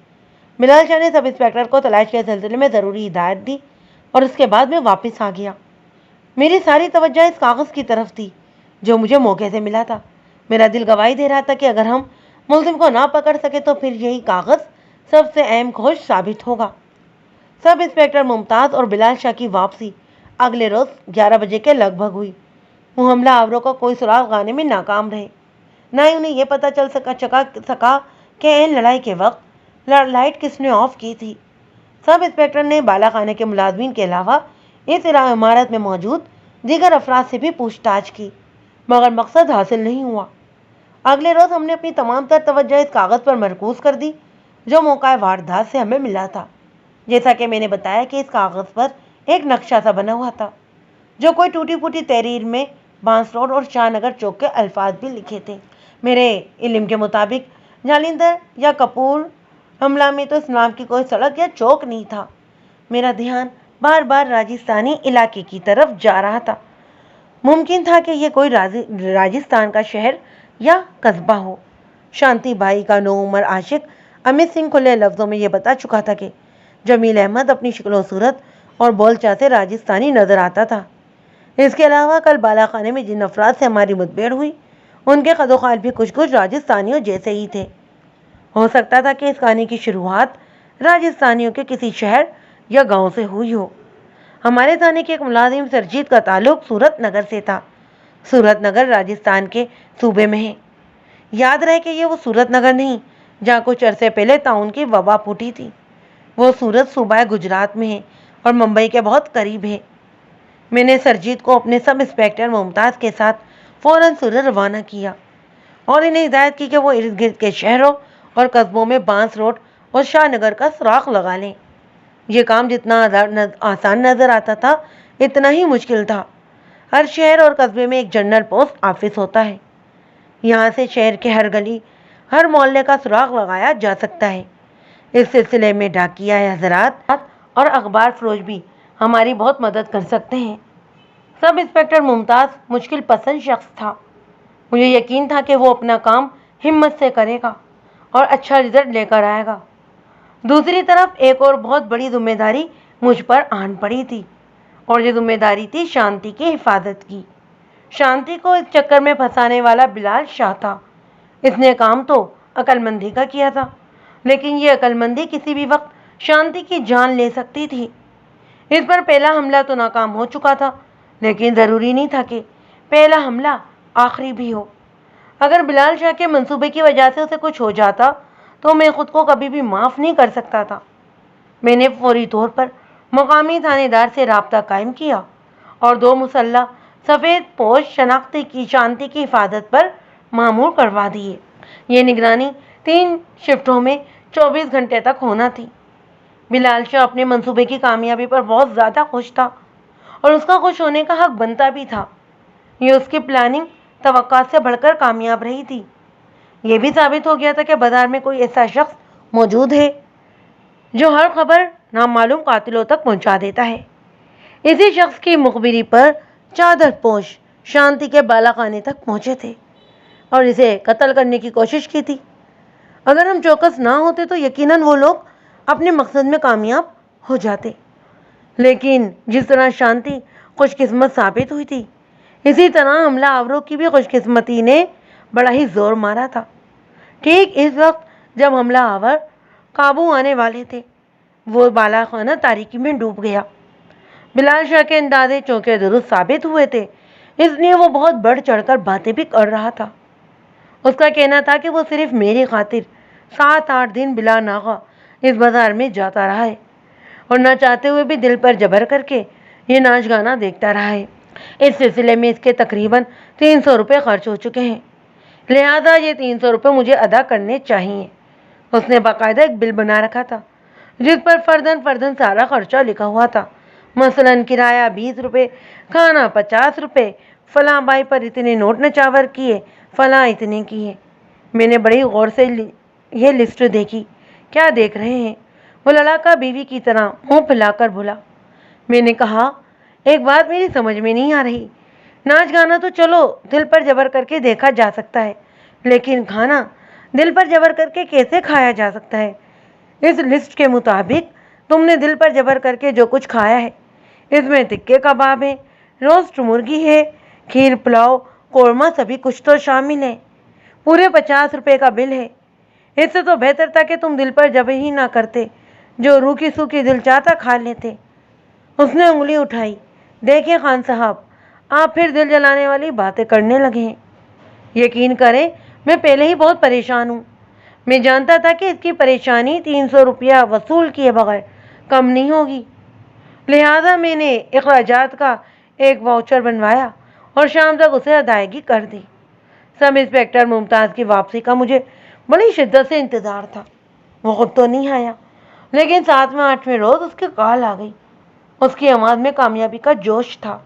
بلال شاہ نے سب انسپکٹر کو تلاش کے سلسلے میں ضروری ہدایت دی اور اس کے بعد میں واپس آ گیا۔ میری ساری توجہ اس کاغذ کی طرف تھی جو مجھے موقع سے ملا تھا۔ میرا دل گواہی دے رہا تھا کہ اگر ہم ملزم کو نہ پکڑ سکے تو پھر یہی کاغذ سب سے اہم کھوج ثابت ہوگا۔ سب انسپکٹر ممتاز اور بلال شاہ کی واپسی اگلے روز 11 بجے کے لگ بھگ ہوئی۔ وہ حملہ آوروں کا کوئی سراغ لگانے میں ناکام رہے، نہ ہی انہیں یہ پتہ چل سکا کہ عین لڑائی کے وقت لائٹ کس نے آف کی تھی۔ سب انسپکٹر نے بالا خانے کے ملازمین کے علاوہ اس عمارت میں موجود دیگر افراد سے بھی پوچھ تاچھ کی، مگر مقصد حاصل نہیں ہوا۔ اگلے روز ہم نے اپنی تمام تر توجہ اس کاغذ پر مرکوز کر دی جو موقع واردات سے ہمیں ملا تھا۔ جیسا کہ میں نے بتایا کہ اس کاغذ پر ایک نقشہ سا بنا ہوا تھا جو کوئی ٹوٹی پھوٹی تحریر میں بانس روڈ اور شاہ نگر چوک کے الفاظ بھی لکھے تھے۔ میرے علم کے مطابق جالندھر یا کپور حملہ میں تو اس نام کی کوئی سڑک یا چوک نہیں تھا۔ میرا دھیان بار بار راجستھانی علاقے کی طرف جا رہا تھا۔ ممکن تھا کہ یہ کوئی راجستھان کا شہر یا قصبہ ہو۔ شانتی بائی کا نوعمر عاشق امت سنگھ کھلے لفظوں میں یہ بتا چکا تھا کہ جمیل احمد اپنی شکل و صورت اور بول چال سے راجستھانی نظر آتا تھا۔ اس کے علاوہ کل بالا خانے میں جن افراد سے ہماری مدبھیڑ ہوئی ان کے قد و خال بھی کچھ راجستھانیوں جیسے ہی تھے۔ ہو سکتا تھا کہ اس کہانی کی شروعات راجستھانیوں کے کسی شہر یا گاؤں سے ہوئی ہو۔ ہمارے تھانے کے ایک ملازم سرجیت کا تعلق سورت نگر سے تھا۔ سورت نگر راجستھان کے صوبے میں ہے۔ یاد رہے کہ یہ وہ سورت نگر نہیں جہاں کچھ عرصے پہلے طاعون کی وبا پھوٹی تھی۔ وہ سورت صوبہ گجرات میں ہے اور ممبئی کے بہت قریب ہے۔ میں نے سرجیت کو اپنے سب انسپکٹر ممتاز کے ساتھ فوراً سورت روانہ کیا اور انہیں ہدایت کی کہ وہ ارد گرد کے شہروں اور قصبوں میں بانس روڈ اور شاہ نگر کا سراغ لگا لیں۔ یہ کام جتنا آسان نظر آتا تھا اتنا ہی مشکل تھا۔ ہر شہر اور قصبے میں ایک جنرل پوسٹ آفس ہوتا ہے۔ یہاں سے شہر کے ہر گلی، ہر محلے کا سراغ لگایا جا سکتا ہے۔ اس سلسلے میں ڈاکیہ حضرات اور اخبار فروش بھی ہماری بہت مدد کر سکتے ہیں۔ سب انسپکٹر ممتاز مشکل پسند شخص تھا۔ مجھے یقین تھا کہ وہ اپنا کام ہمت سے کرے گا اور اچھا رزلٹ لے کر آئے گا۔ دوسری طرف ایک اور بہت بڑی ذمہ داری مجھ پر آن پڑی تھی اور یہ ذمہ داری تھی شانتی کی حفاظت کی۔ شانتی کو اس چکر میں پھنسانے والا بلال شاہ تھا۔ اس نے کام تو عقل مندی کا کیا تھا، لیکن یہ عقل مندی کسی بھی وقت شانتی کی جان لے سکتی تھی۔ اس پر پہلا حملہ تو ناکام ہو چکا تھا، لیکن ضروری نہیں تھا کہ پہلا حملہ آخری بھی ہو۔ اگر بلال شاہ کے منصوبے کی وجہ سے اسے کچھ ہو جاتا تو میں خود کو کبھی بھی معاف نہیں کر سکتا تھا۔ میں نے فوری طور پر مقامی تھانے دار سے رابطہ قائم کیا اور 2 مسلح سفید پوش شانتی کی حفاظت پر مامور کروا دیے۔ یہ نگرانی 3 شفٹوں میں 24 گھنٹے تک ہونا تھی۔ بلال شاہ اپنے منصوبے کی کامیابی پر بہت زیادہ خوش تھا اور اس کا خوش ہونے کا حق بنتا بھی تھا۔ یہ اس کی پلاننگ توقعات سے بڑھ کر کامیاب رہی تھی۔ یہ بھی ثابت ہو گیا تھا کہ بازار میں کوئی ایسا شخص موجود ہے جو ہر خبر نامعلوم قاتلوں تک پہنچا دیتا ہے۔ اسی شخص کی مخبری پر چادر پوش شانتی کے بالا خانے تک پہنچے تھے اور اسے قتل کرنے کی کوشش کی تھی۔ اگر ہم چوکس نہ ہوتے تو یقیناً وہ لوگ اپنے مقصد میں کامیاب ہو جاتے، لیکن جس طرح شانتی خوش قسمت ثابت ہوئی تھی، اسی طرح حملہ آوروں کی بھی خوش قسمتی نے بڑا ہی زور مارا تھا۔ ٹھیک اس وقت جب حملہ آور قابو آنے والے تھے، وہ بالا خانہ تاریکی میں ڈوب گیا۔ بلال شاہ کے اندازے چونکہ درست ثابت ہوئے تھے، اس لیے وہ بہت بڑھ چڑھ کر باتیں بھی کر رہا تھا۔ اس کا کہنا تھا کہ وہ صرف میری خاطر 7-8 دن بلا ناغہ اس بازار میں جاتا رہا ہے اور نہ چاہتے ہوئے بھی دل پر جبر کر کے یہ ناچ گانا دیکھتا رہا ہے۔ اس سلسلے میں اس کے تقریباً 300 روپے خرچ ہو چکے ہیں، لہذا یہ 300 روپے مجھے ادا کرنے چاہیے۔ اس نے باقاعدہ ایک بل بنا رکھا تھا جس پر فرداً سارا خرچہ لکھا ہوا تھا، مثلاً کرایہ 20 روپے، کھانا 50 روپے، فلاں بائی پر اتنے نوٹ نچاور کیے، فلاں اتنے کیے۔ میں نے بڑی غور سے یہ لسٹ دیکھی۔ کیا دیکھ رہے ہیں؟ وہ لڑاکا بیوی کی طرح منہ پھیلا کر بولا۔ میں نے کہا، ایک بات میری سمجھ میں نہیں آ رہی، ناچ گانا تو چلو دل پر جبر کر کے دیکھا جا سکتا ہے، لیکن کھانا دل پر جبر کر کے کیسے کھایا جا سکتا ہے؟ اس لسٹ کے مطابق تم نے دل پر جبر کر کے جو کچھ کھایا ہے، اس میں تکے کباب ہے، روسٹ مرغی ہے، کھیر پلاؤ قورمہ سبھی کچھ تو شامل ہے، پورے 50 روپے کا بل ہے۔ اس سے تو بہتر تھا کہ تم دل پر جبر ہی نہ کرتے، جو روکی سوکی دل چاہتا کھا لیتے۔ اس نے انگلی اٹھائی۔ دیکھیں خان صاحب، آپ پھر دل جلانے والی باتیں کرنے لگے ہیں۔ یقین کریں میں پہلے ہی بہت پریشان ہوں۔ میں جانتا تھا کہ اس کی پریشانی 300 روپیہ وصول کیے بغیر کم نہیں ہوگی، لہذا میں نے اخراجات کا ایک واؤچر بنوایا اور شام تک اسے ادائیگی کر دی۔ سب انسپکٹر ممتاز کی واپسی کا مجھے بڑی شدت سے انتظار تھا۔ وہ خود تو نہیں آیا، لیکن 7ویں-8ویں روز اس کی کال آ گئی۔ اس کی آواز میں کامیابی کا جوش تھا۔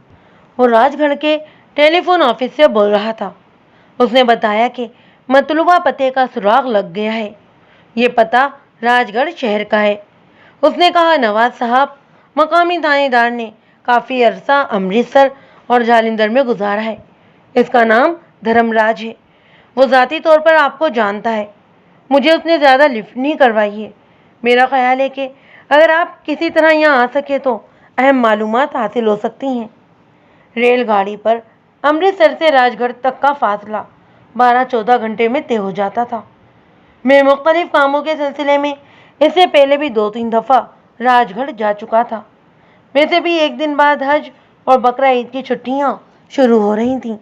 وہ راج گڑھ کے ٹیلی فون آفس سے بول رہا تھا۔ اس نے بتایا کہ مطلوبہ پتے کا سراغ لگ گیا ہے۔ یہ پتہ راج گڑھ شہر کا ہے۔ اس نے کہا، نواز صاحب، مقامی تھانے دار نے کافی عرصہ امرتسر اور جالندھر میں گزارا ہے۔ اس کا نام دھرم راج ہے۔ وہ ذاتی طور پر آپ کو جانتا ہے۔ مجھے اس نے زیادہ لفٹ نہیں کروائی ہے۔ میرا خیال ہے کہ اگر آپ کسی طرح یہاں آ سکے تو اہم معلومات حاصل ہو سکتی ہیں۔ ریل گاڑی پر امرتسر سے راج گڑھ تک کا فاصلہ 12-14 گھنٹے میں طے ہو جاتا تھا۔ میں مختلف کاموں کے سلسلے میں اس سے پہلے بھی 2-3 دفعہ راج گڑھ جا چکا تھا۔ ویسے بھی ایک دن بعد حج اور بقرہ عید کی چھٹیاں شروع ہو رہی تھیں۔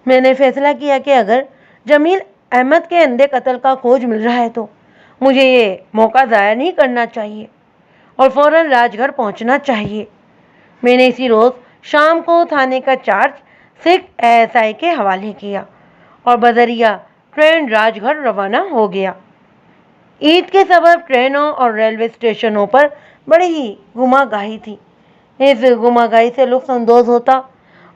میں نے فیصلہ کیا کہ اگر جمیل احمد کے اندھے قتل کا کھوج مل رہا ہے تو مجھے یہ موقع ضائع نہیں کرنا چاہیے اور فوراً راج گڑھ پہنچنا چاہیے۔ میں نے اسی روز شام کو تھانے کا چارج سکھ ASI کے حوالے کیا اور بذریعہ ٹرین راج گڑھ روانہ ہو گیا۔ عید کے سبب ٹرینوں اور ریلوے اسٹیشنوں پر بڑی ہی گما گاہی تھی۔ اس گما گاہی سے لطف اندوز ہوتا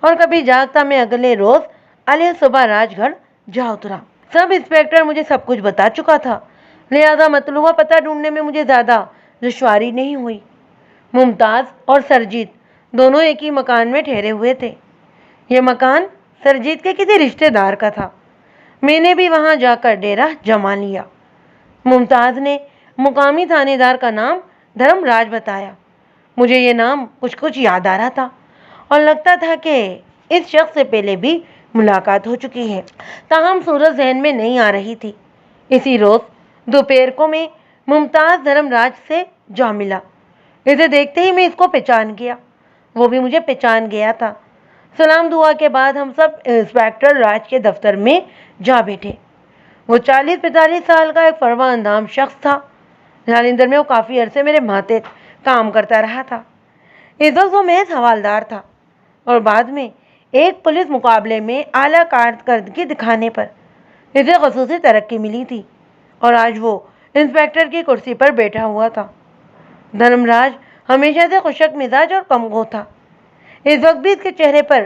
اور کبھی جاگتا میں اگلے روز علیہ صبح راج گڑھ جا اترا۔ سب انسپکٹر مجھے سب کچھ بتا چکا تھا، لہذا مطلوبہ پتہ ڈھونڈنے میں مجھے زیادہ دشواری نہیں ہوئی۔ ممتاز اور سرجیت دونوں ایک ہی مکان میں ٹھہرے ہوئے تھے۔ یہ مکان سرجیت کے کسی رشتہ دار کا تھا۔ میں نے بھی وہاں جا کر ڈیرا جما لیا۔ ممتاز نے مقامی تھانے دار کا نام دھرم راج بتایا۔ مجھے یہ نام کچھ یاد آ رہا تھا اور لگتا تھا کہ اس شخص سے پہلے بھی ملاقات ہو چکی ہے، تاہم صورت ذہن میں نہیں آ رہی تھی۔ اسی روز دوپہر کو میں ممتاز دھرم راج سے جا ملا۔ اسے دیکھتے ہی میں اس کو پہچان گیا، وہ بھی مجھے پہچان گیا تھا۔ سلام دعا کے بعد ہم سب انسپکٹر راج کے دفتر میں جا بیٹھے۔ وہ 40-45 سال کا ایک فرما اندام شخص تھا۔ جالندھر میں وہ کافی عرصے میرے ماتحت کام کرتا رہا تھا۔ اس وقت وہ محض حوالدار تھا اور بعد میں ایک پولیس مقابلے میں اعلیٰ کارکردگی دکھانے پر اسے خصوصی ترقی ملی تھی اور آج وہ انسپکٹر کی کرسی پر بیٹھا ہوا تھا۔ دھرم راج ہمیشہ سے خشک مزاج اور کم گو تھا۔ اس وقت بھی اس کے چہرے پر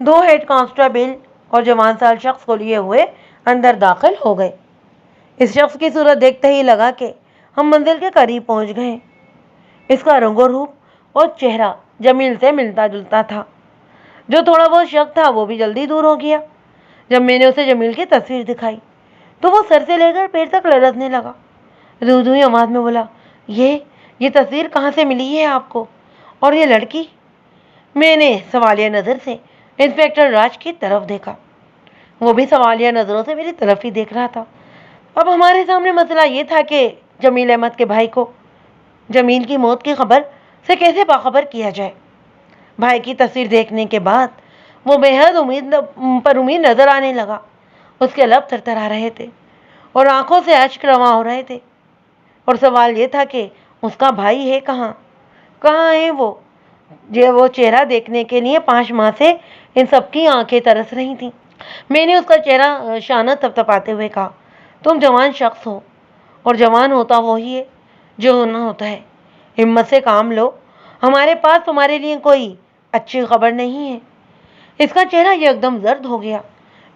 دو ہیڈ کانسٹیبل اور جوان سال شخص کو لیے ہوئے اندر داخل ہو گئے۔ اس شخص کی صورت دیکھتے ہی لگا کہ ہم منزل کے قریب پہنچ گئے۔ اس کا رنگ و روپ اور چہرہ جمیل سے ملتا جلتا تھا۔ جو تھوڑا بہت شک تھا وہ بھی جلدی دور ہو گیا جب میں نے اسے جمیل کی تصویر دکھائی تو وہ سر سے لے کر پیر تک لرزنے لگا۔ رودوئی آواز میں بولا، یہ تصویر کہاں سے ملی ہے آپ کو؟ اور یہ لڑکی؟ میں نے سوالیہ نظر سے انسپکٹر راج کی طرف دیکھا۔ وہ بھی سوالیہ نظروں سے میری طرف ہی دیکھ رہا تھا۔ اب ہمارے سامنے مسئلہ یہ تھا کہ جمیل احمد کے بھائی کو جمیل کی موت کی خبر سے کیسے باخبر کیا جائے۔ بھائی کی تصویر دیکھنے کے بعد وہ بے حد امید نظر آنے لگا۔ اس کے لب تھرتھرا رہے تھے اور آنکھوں سے اشک رواں ہو رہے تھے، اور سوال یہ تھا کہ اس کا بھائی ہے کہاں ہے وہ چہرہ دیکھنے کے لیے 5 ماہ سے ان سب کی آنکھیں ترس رہی تھیں۔ میں نے اس کا چہرہ شانہ تھپتھپاتے ہوئے کہا، تم جوان شخص ہو اور جوان ہوتا وہی ہے جو ہونا ہوتا ہے۔ ہمت سے کام لو، ہمارے پاس تمہارے لیے کوئی اچھی خبر نہیں ہے۔ اس کا چہرہ ایک دم زرد ہو گیا۔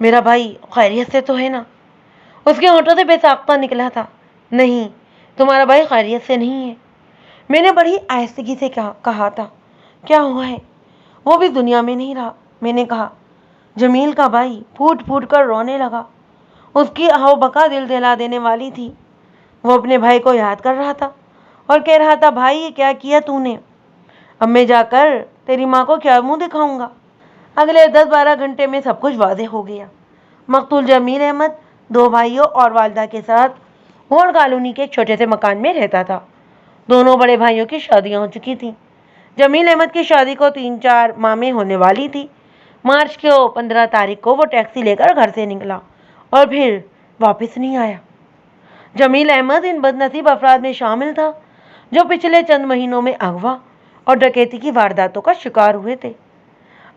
میرا بھائی خیریت سے تو ہے نا؟ اس کے ہونٹوں سے بے ساختہ نکلا تھا، نہیں، تمہارا بھائی خیریت سے نہیں ہے۔ میں نے بڑی آہستگی سے کہا تھا، کیا ہوا ہے؟ وہ بھی دنیا میں نہیں رہا، میں نے کہا۔ جمیل کا بھائی پھوٹ پھوٹ کر رونے لگا۔ اس کی آہو بکا دل دہلا دینے والی تھی۔ وہ اپنے بھائی کو یاد کر رہا تھا اور کہہ رہا تھا، بھائی یہ کیا کیا تو نے؟ اب میں جا کر تیری ماں کو کیا منہ دکھاؤں گا؟ اگلے 10-12 گھنٹے میں سب کچھ واضح ہو گیا۔ مقتول جمیل احمد 2 بھائیوں اور والدہ کے ساتھ وارڈ کالونی کے ایک چھوٹے سے مکان میں رہتا تھا۔ دونوں بڑے بھائیوں کی شادیاں ہو چکی تھیں۔ جمیل احمد کی شادی کو 3-4 ماہ میں ہونے والی تھی۔ مارچ کی 15 تاریخ کو وہ ٹیکسی لے کر گھر سے نکلا اور پھر واپس نہیں آیا۔ جمیل احمد ان بد نصیب افراد میں شامل تھا جو پچھلے چند مہینوں میں اغوا اور ڈکیتی کی وارداتوں کا شکار ہوئے تھے۔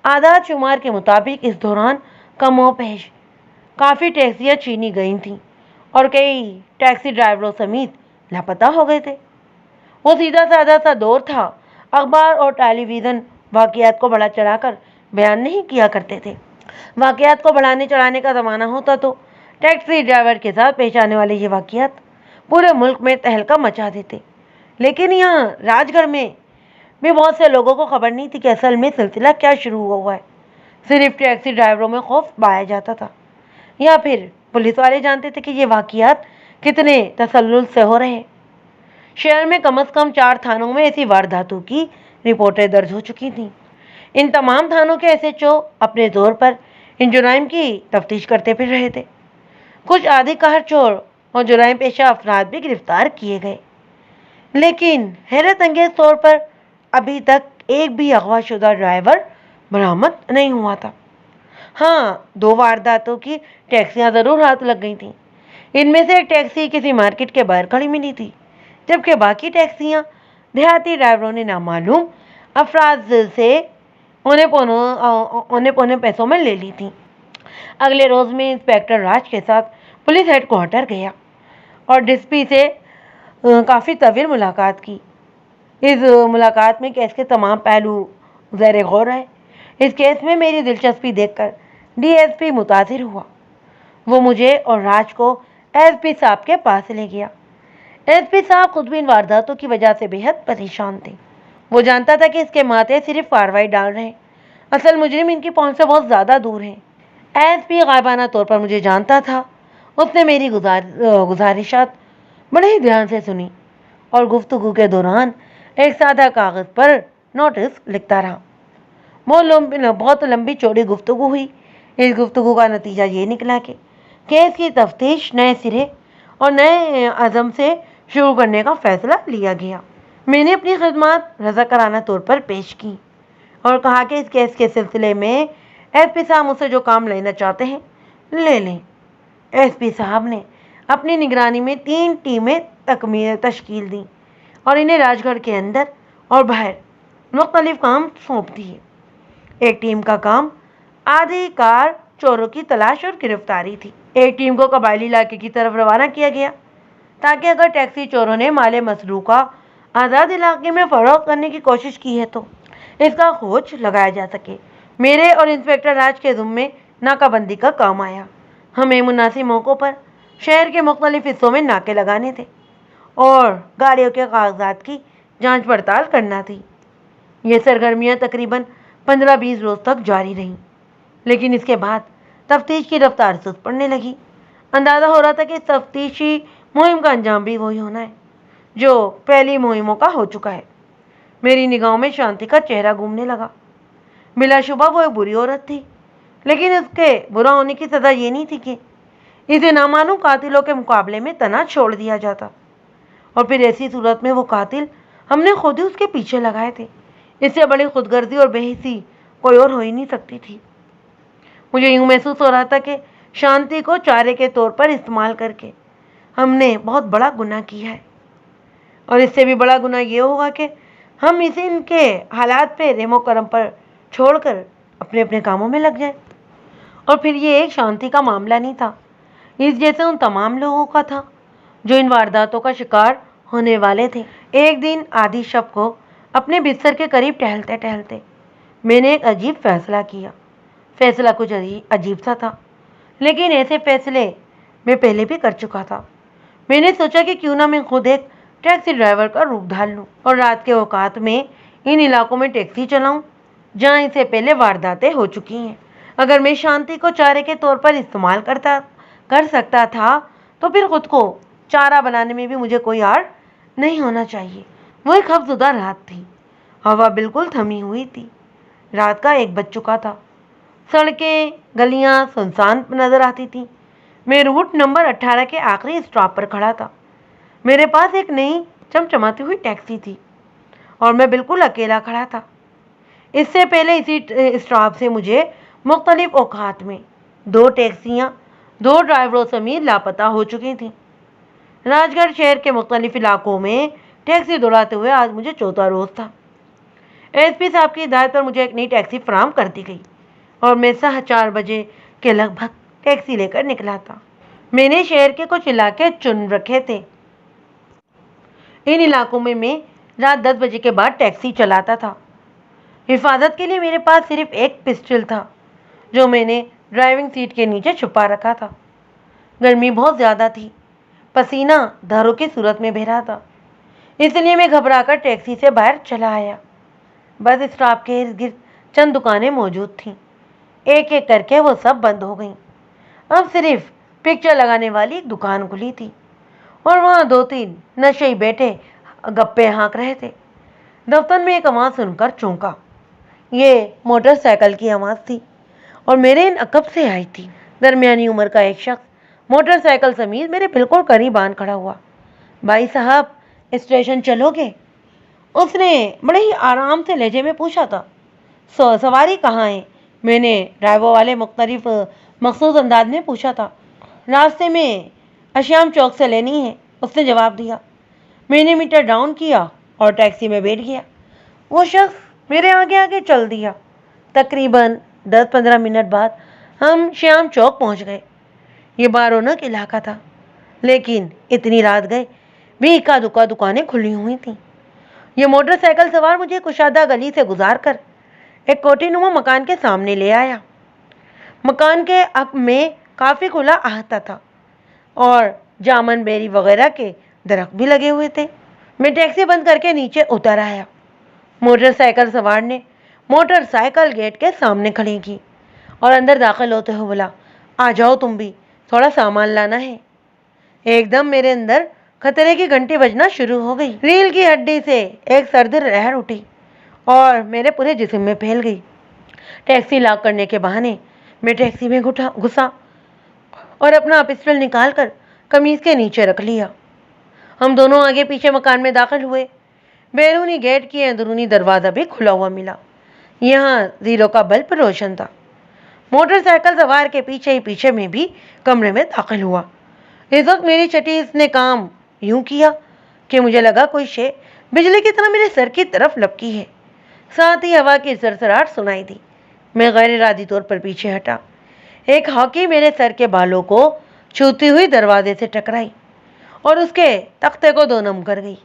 اعداد شمار کے مطابق اس دوران کم و بیش کافی ٹیکسیاں چھینی گئی تھیں اور کئی ٹیکسی ڈرائیوروں سمیت لاپتہ ہو گئے تھے۔ وہ سیدھا سادہ سا دور تھا۔ اخبار اور ٹیلی ویژن واقعات کو بڑھا چڑھا کر بیان نہیں کیا کرتے تھے۔ واقعات کو بڑھانے چڑھانے کا زمانہ ہوتا تو ٹیکسی ڈرائیور کے ساتھ پیش آنے والے یہ واقعات پورے ملک میں تہلکہ مچا دیتے، لیکن یہاں راج گھر میں بھی بہت سے لوگوں کو خبر نہیں تھی کہ اصل میں سلسلہ کیا شروع ہوا ہے۔ صرف ٹیکسی ڈرائیوروں میں خوف پایا جاتا تھا یا پھر پولیس والے جانتے تھے کہ یہ واقعات کتنے تسلسل سے ہو رہے ہیں۔ شہر میں کم از کم 4 تھانوں میں ایسی وارداتوں کی رپورٹیں درج ہو چکی تھیں۔ ان تمام تھانوں کے SHO اپنے زور پر ان جرائم کی تفتیش کرتے پھر رہے تھے۔ کچھ آدھی قہر چور اور جرائم پیشہ افراد بھی گرفتار کیے گئے، لیکن حیرت انگیز طور پر ابھی تک ایک بھی اغوا شدہ ڈرائیور برآمد نہیں ہوا تھا۔ ہاں، 2 وارداتوں کی ٹیکسیاں ضرور ہاتھ لگ گئی تھیں۔ ان میں سے ایک ٹیکسی کسی مارکیٹ کے باہر کھڑی ملی تھی، جبکہ باقی ٹیکسیاں دیہاتی ڈرائیوروں نے نامعلوم افراد سے اونے پونے پیسوں میں لے لی تھیں۔ اگلے روز میں انسپکٹر راج کے ساتھ پولیس ہیڈ کوارٹر گیا اور DSP سے کافی طویل ملاقات کی۔ اس ملاقات میں کیس کے تمام پہلو زیر غور ہے۔ اس کیس میں میری دلچسپی دیکھ کر DSP متاثر ہوا۔ وہ مجھے اور راج کو SP صاحب کے پاس لے گیا۔ SP صاحب خود بھی ان وارداتوں کی وجہ سے بے حد پریشان تھے۔ وہ جانتا تھا کہ اس کے ماتحت صرف کارروائی ڈال رہے ہیں، اصل مجرم ان کی پہنچ سے بہت زیادہ دور ہیں۔ SP غائبانہ طور پر مجھے جانتا تھا۔ اس نے میری گزارشات بڑے ہی دھیان سے سنی اور گفتگو کے دوران ایک سادہ کاغذ پر نوٹس لکھتا رہا۔ بہت لمبی چوڑی گفتگو ہوئی۔ اس گفتگو کا نتیجہ یہ نکلا کہ کیس کی تفتیش نئے سرے اور نئے عزم سے شروع کرنے کا فیصلہ لیا گیا۔ میں نے اپنی خدمات رضاکارانہ طور پر پیش کی اور کہا کہ اس کیس کے سلسلے میں SP صاحب مجھ سے جو کام لینا چاہتے ہیں لے لیں۔ SP صاحب نے اپنی نگرانی میں 3 ٹیمیں تشکیل دیں اور انہیں راج گڑھ کے اندر اور باہر مختلف کام سونپ دیے۔ ایک ٹیم کا کام آدھی کار چوروں کی تلاش اور گرفتاری تھی۔ ایک ٹیم کو قبائلی علاقے کی طرف روانہ کیا گیا تاکہ اگر ٹیکسی چوروں نے مال مسروقہ آزاد علاقے میں فروخت کرنے کی کوشش کی ہے تو اس کا کھوج لگایا جا سکے۔ میرے اور انسپکٹر راج کے ذمے ناکہ بندی کا کام آیا۔ ہمیں مناسب موقعوں پر شہر کے مختلف حصوں میں ناکے لگانے تھے اور گاڑیوں کے کاغذات کی جانچ پڑتال کرنا تھی۔ یہ سرگرمیاں تقریباً 15-20 روز تک جاری رہیں، لیکن اس کے بعد تفتیش کی رفتار سست پڑنے لگی۔ اندازہ ہو رہا تھا کہ اس تفتیشی مہم کا انجام بھی وہی ہونا ہے جو پہلی مہموں کا ہو چکا ہے۔ میری نگاہوں میں شانتی کا چہرہ گھومنے لگا۔ بلا شبہ وہ ایک بری عورت تھی، لیکن اس کے برا ہونے کی سزا یہ نہیں تھی کہ اسے نامعلوم قاتلوں کے مقابلے میں تنہا چھوڑ دیا جاتا، اور پھر ایسی صورت میں وہ قاتل ہم نے خود ہی اس کے پیچھے لگائے تھے۔ اس سے بڑی خود غرضی اور بے حسی کوئی اور ہو ہی نہیں سکتی تھی۔ مجھے یوں محسوس ہو رہا تھا کہ شانتی کو چارے کے طور پر استعمال کر کے ہم نے بہت بڑا گناہ کیا ہے، اور اس سے بھی بڑا گناہ یہ ہوگا کہ ہم اسے ان کے حالات پہ رحم و کرم پر چھوڑ کر اپنے اپنے کاموں میں لگ جائیں۔ اور پھر یہ ایک شانتی کا معاملہ نہیں تھا، اس جیسے ان تمام لوگوں کا تھا جو ان وارداتوں کا شکار ہونے والے تھے۔ ایک دن آدھی شب کو اپنے بستر کے قریب ٹہلتے ٹہلتے میں نے ایک عجیب فیصلہ کیا۔ فیصلہ کچھ عجیب سا تھا، لیکن ایسے فیصلے میں پہلے بھی کر چکا تھا۔ میں نے سوچا کہ کیوں نہ میں خود ایک ٹیکسی ڈرائیور کا روپ ڈھال لوں اور رات کے اوقات میں ان علاقوں میں ٹیکسی چلاؤں جہاں اس سے پہلے وارداتیں ہو چکی ہیں۔ اگر میں شانتی کو چارے کے طور پر استعمال کر سکتا تھا تو پھر خود کو چارہ بنانے میں بھی مجھے کوئی آڑ نہیں ہونا چاہیے۔ وہ ایک خوفزدہ رات تھی، ہوا بالکل تھمی ہوئی تھی، رات کا 1 بج چکا تھا، سڑکیں گلیاں سنسان نظر آتی تھیں۔ میں روٹ نمبر 18 کے آخری اسٹاپ پر کھڑا تھا۔ میرے پاس ایک نئی چمچماتی ہوئی ٹیکسی تھی اور میں بالکل اکیلا کھڑا تھا۔ اس سے پہلے اسی اسٹاپ سے مجھے مختلف اوقات میں 2 ٹیکسیاں 2 ڈرائیوروں سمیت لاپتہ ہو چکی تھیں۔ راج گڑھ شہر کے مختلف علاقوں میں ٹیکسی دوڑاتے ہوئے آج مجھے 4تھا روز تھا۔ ایس پی صاحب کی ہدایت پر مجھے ایک نئی ٹیکسی فراہم کر دی گئی اور میں 4:30 بجے کے لگ بھگ ٹیکسی لے کر نکلا تھا۔ میں نے شہر کے کچھ علاقے چن رکھے تھے۔ ان علاقوں میں رات 10 بجے کے بعد ٹیکسی چلاتا تھا۔ حفاظت کے لیے میرے پاس صرف ایک پسٹل تھا جو میں نے ڈرائیونگ سیٹ کے نیچے چھپا رکھا تھا۔ گرمی بہت زیادہ تھی، پسینہ دھاروں کی صورت میں بہہ رہا تھا، اس لیے میں گھبرا کر ٹیکسی سے باہر چلا آیا۔ بس اسٹاپ کے ارد گرد چند دکانیں موجود تھیں، ایک ایک کر کے وہ سب بند ہو گئیں۔ اب صرف پکچر لگانے والی ایک دکان کھلی تھی اور وہاں 2-3 نشئی بیٹھے گپے ہانک رہے تھے۔ دفتر میں ایک آواز سن کر چونکا۔ یہ موٹر سائیکل کی آواز تھی اور میرے عقب سے آئی تھی۔ درمیانی عمر کا ایک شخص موٹر سائیکل سمیت میرے بالکل قریب آن کھڑا ہوا۔ بھائی صاحب، اسٹیشن چلو گے؟ اس نے بڑے ہی آرام سے لہجے میں پوچھا تھا۔ سواری کہاں ہے؟ میں نے ڈرائیور والے مخصوص انداز میں پوچھا تھا۔ راستے میں اشیام چوک سے لینی ہے، اس نے جواب دیا۔ میں نے میٹر ڈاؤن کیا اور ٹیکسی میں بیٹھ گیا۔ وہ شخص میرے آگے آگے چل دیا۔ تقریباً 10-15 منٹ بعد ہم شیام چوک پہنچ گئے۔ یہ بارونق علاقہ تھا، لیکن اتنی رات گئے بھی اکا دکا دکانیں کھلی ہوئی تھیں۔ یہ موٹر سائیکل سوار مجھے کشادہ گلی سے گزار کر ایک کوٹھی نما مکان کے سامنے لے آیا۔ مکان کے حق میں کافی کھلا احاطہ تھا اور جامن بیری وغیرہ کے درخت بھی لگے ہوئے تھے۔ میں ٹیکسی بند کر کے نیچے اتر آیا۔ موٹر سائیکل سوار نے موٹر سائیکل گیٹ کے سامنے کھڑی کی اور اندر داخل ہوتے ہوئے بولا، آ جاؤ تم بھی، تھوڑا سامان لانا ہے۔ ایک دم میرے اندر خطرے کی گھنٹی بجنا شروع ہو گئی۔ ریل کی ہڈی سے ایک سرد لہر اٹھی اور میرے پورے جسم میں پھیل گئی۔ ٹیکسی لاک کرنے کے بہانے میں ٹیکسی میں گھسا اور اپنا پسٹل نکال کر قمیض کے نیچے رکھ لیا۔ ہم دونوں آگے پیچھے مکان میں داخل ہوئے۔ بیرونی گیٹ کی اندرونی دروازہ بھی کھلا ہوا ملا۔ یہاں 0 کا بلب روشن تھا۔ موٹر سائیکل سوار کے پیچھے ہی پیچھے میں بھی کمرے میں داخل ہوا۔ اس وقت میری چھٹی اس نے کام یوں کیا کہ مجھے لگا کوئی شے بجلی کی طرح میرے سر کی طرف لپکی ہے۔ ساتھ ہی ہوا کی سرسراہٹ سنائی دی۔ میں غیر ارادی طور پر پیچھے ہٹا۔ ایک ہاکی میرے سر کے بالوں کو چھوتی ہوئی دروازے سے ٹکرائی اور اس کے تختے کو 2 نم کر گئی۔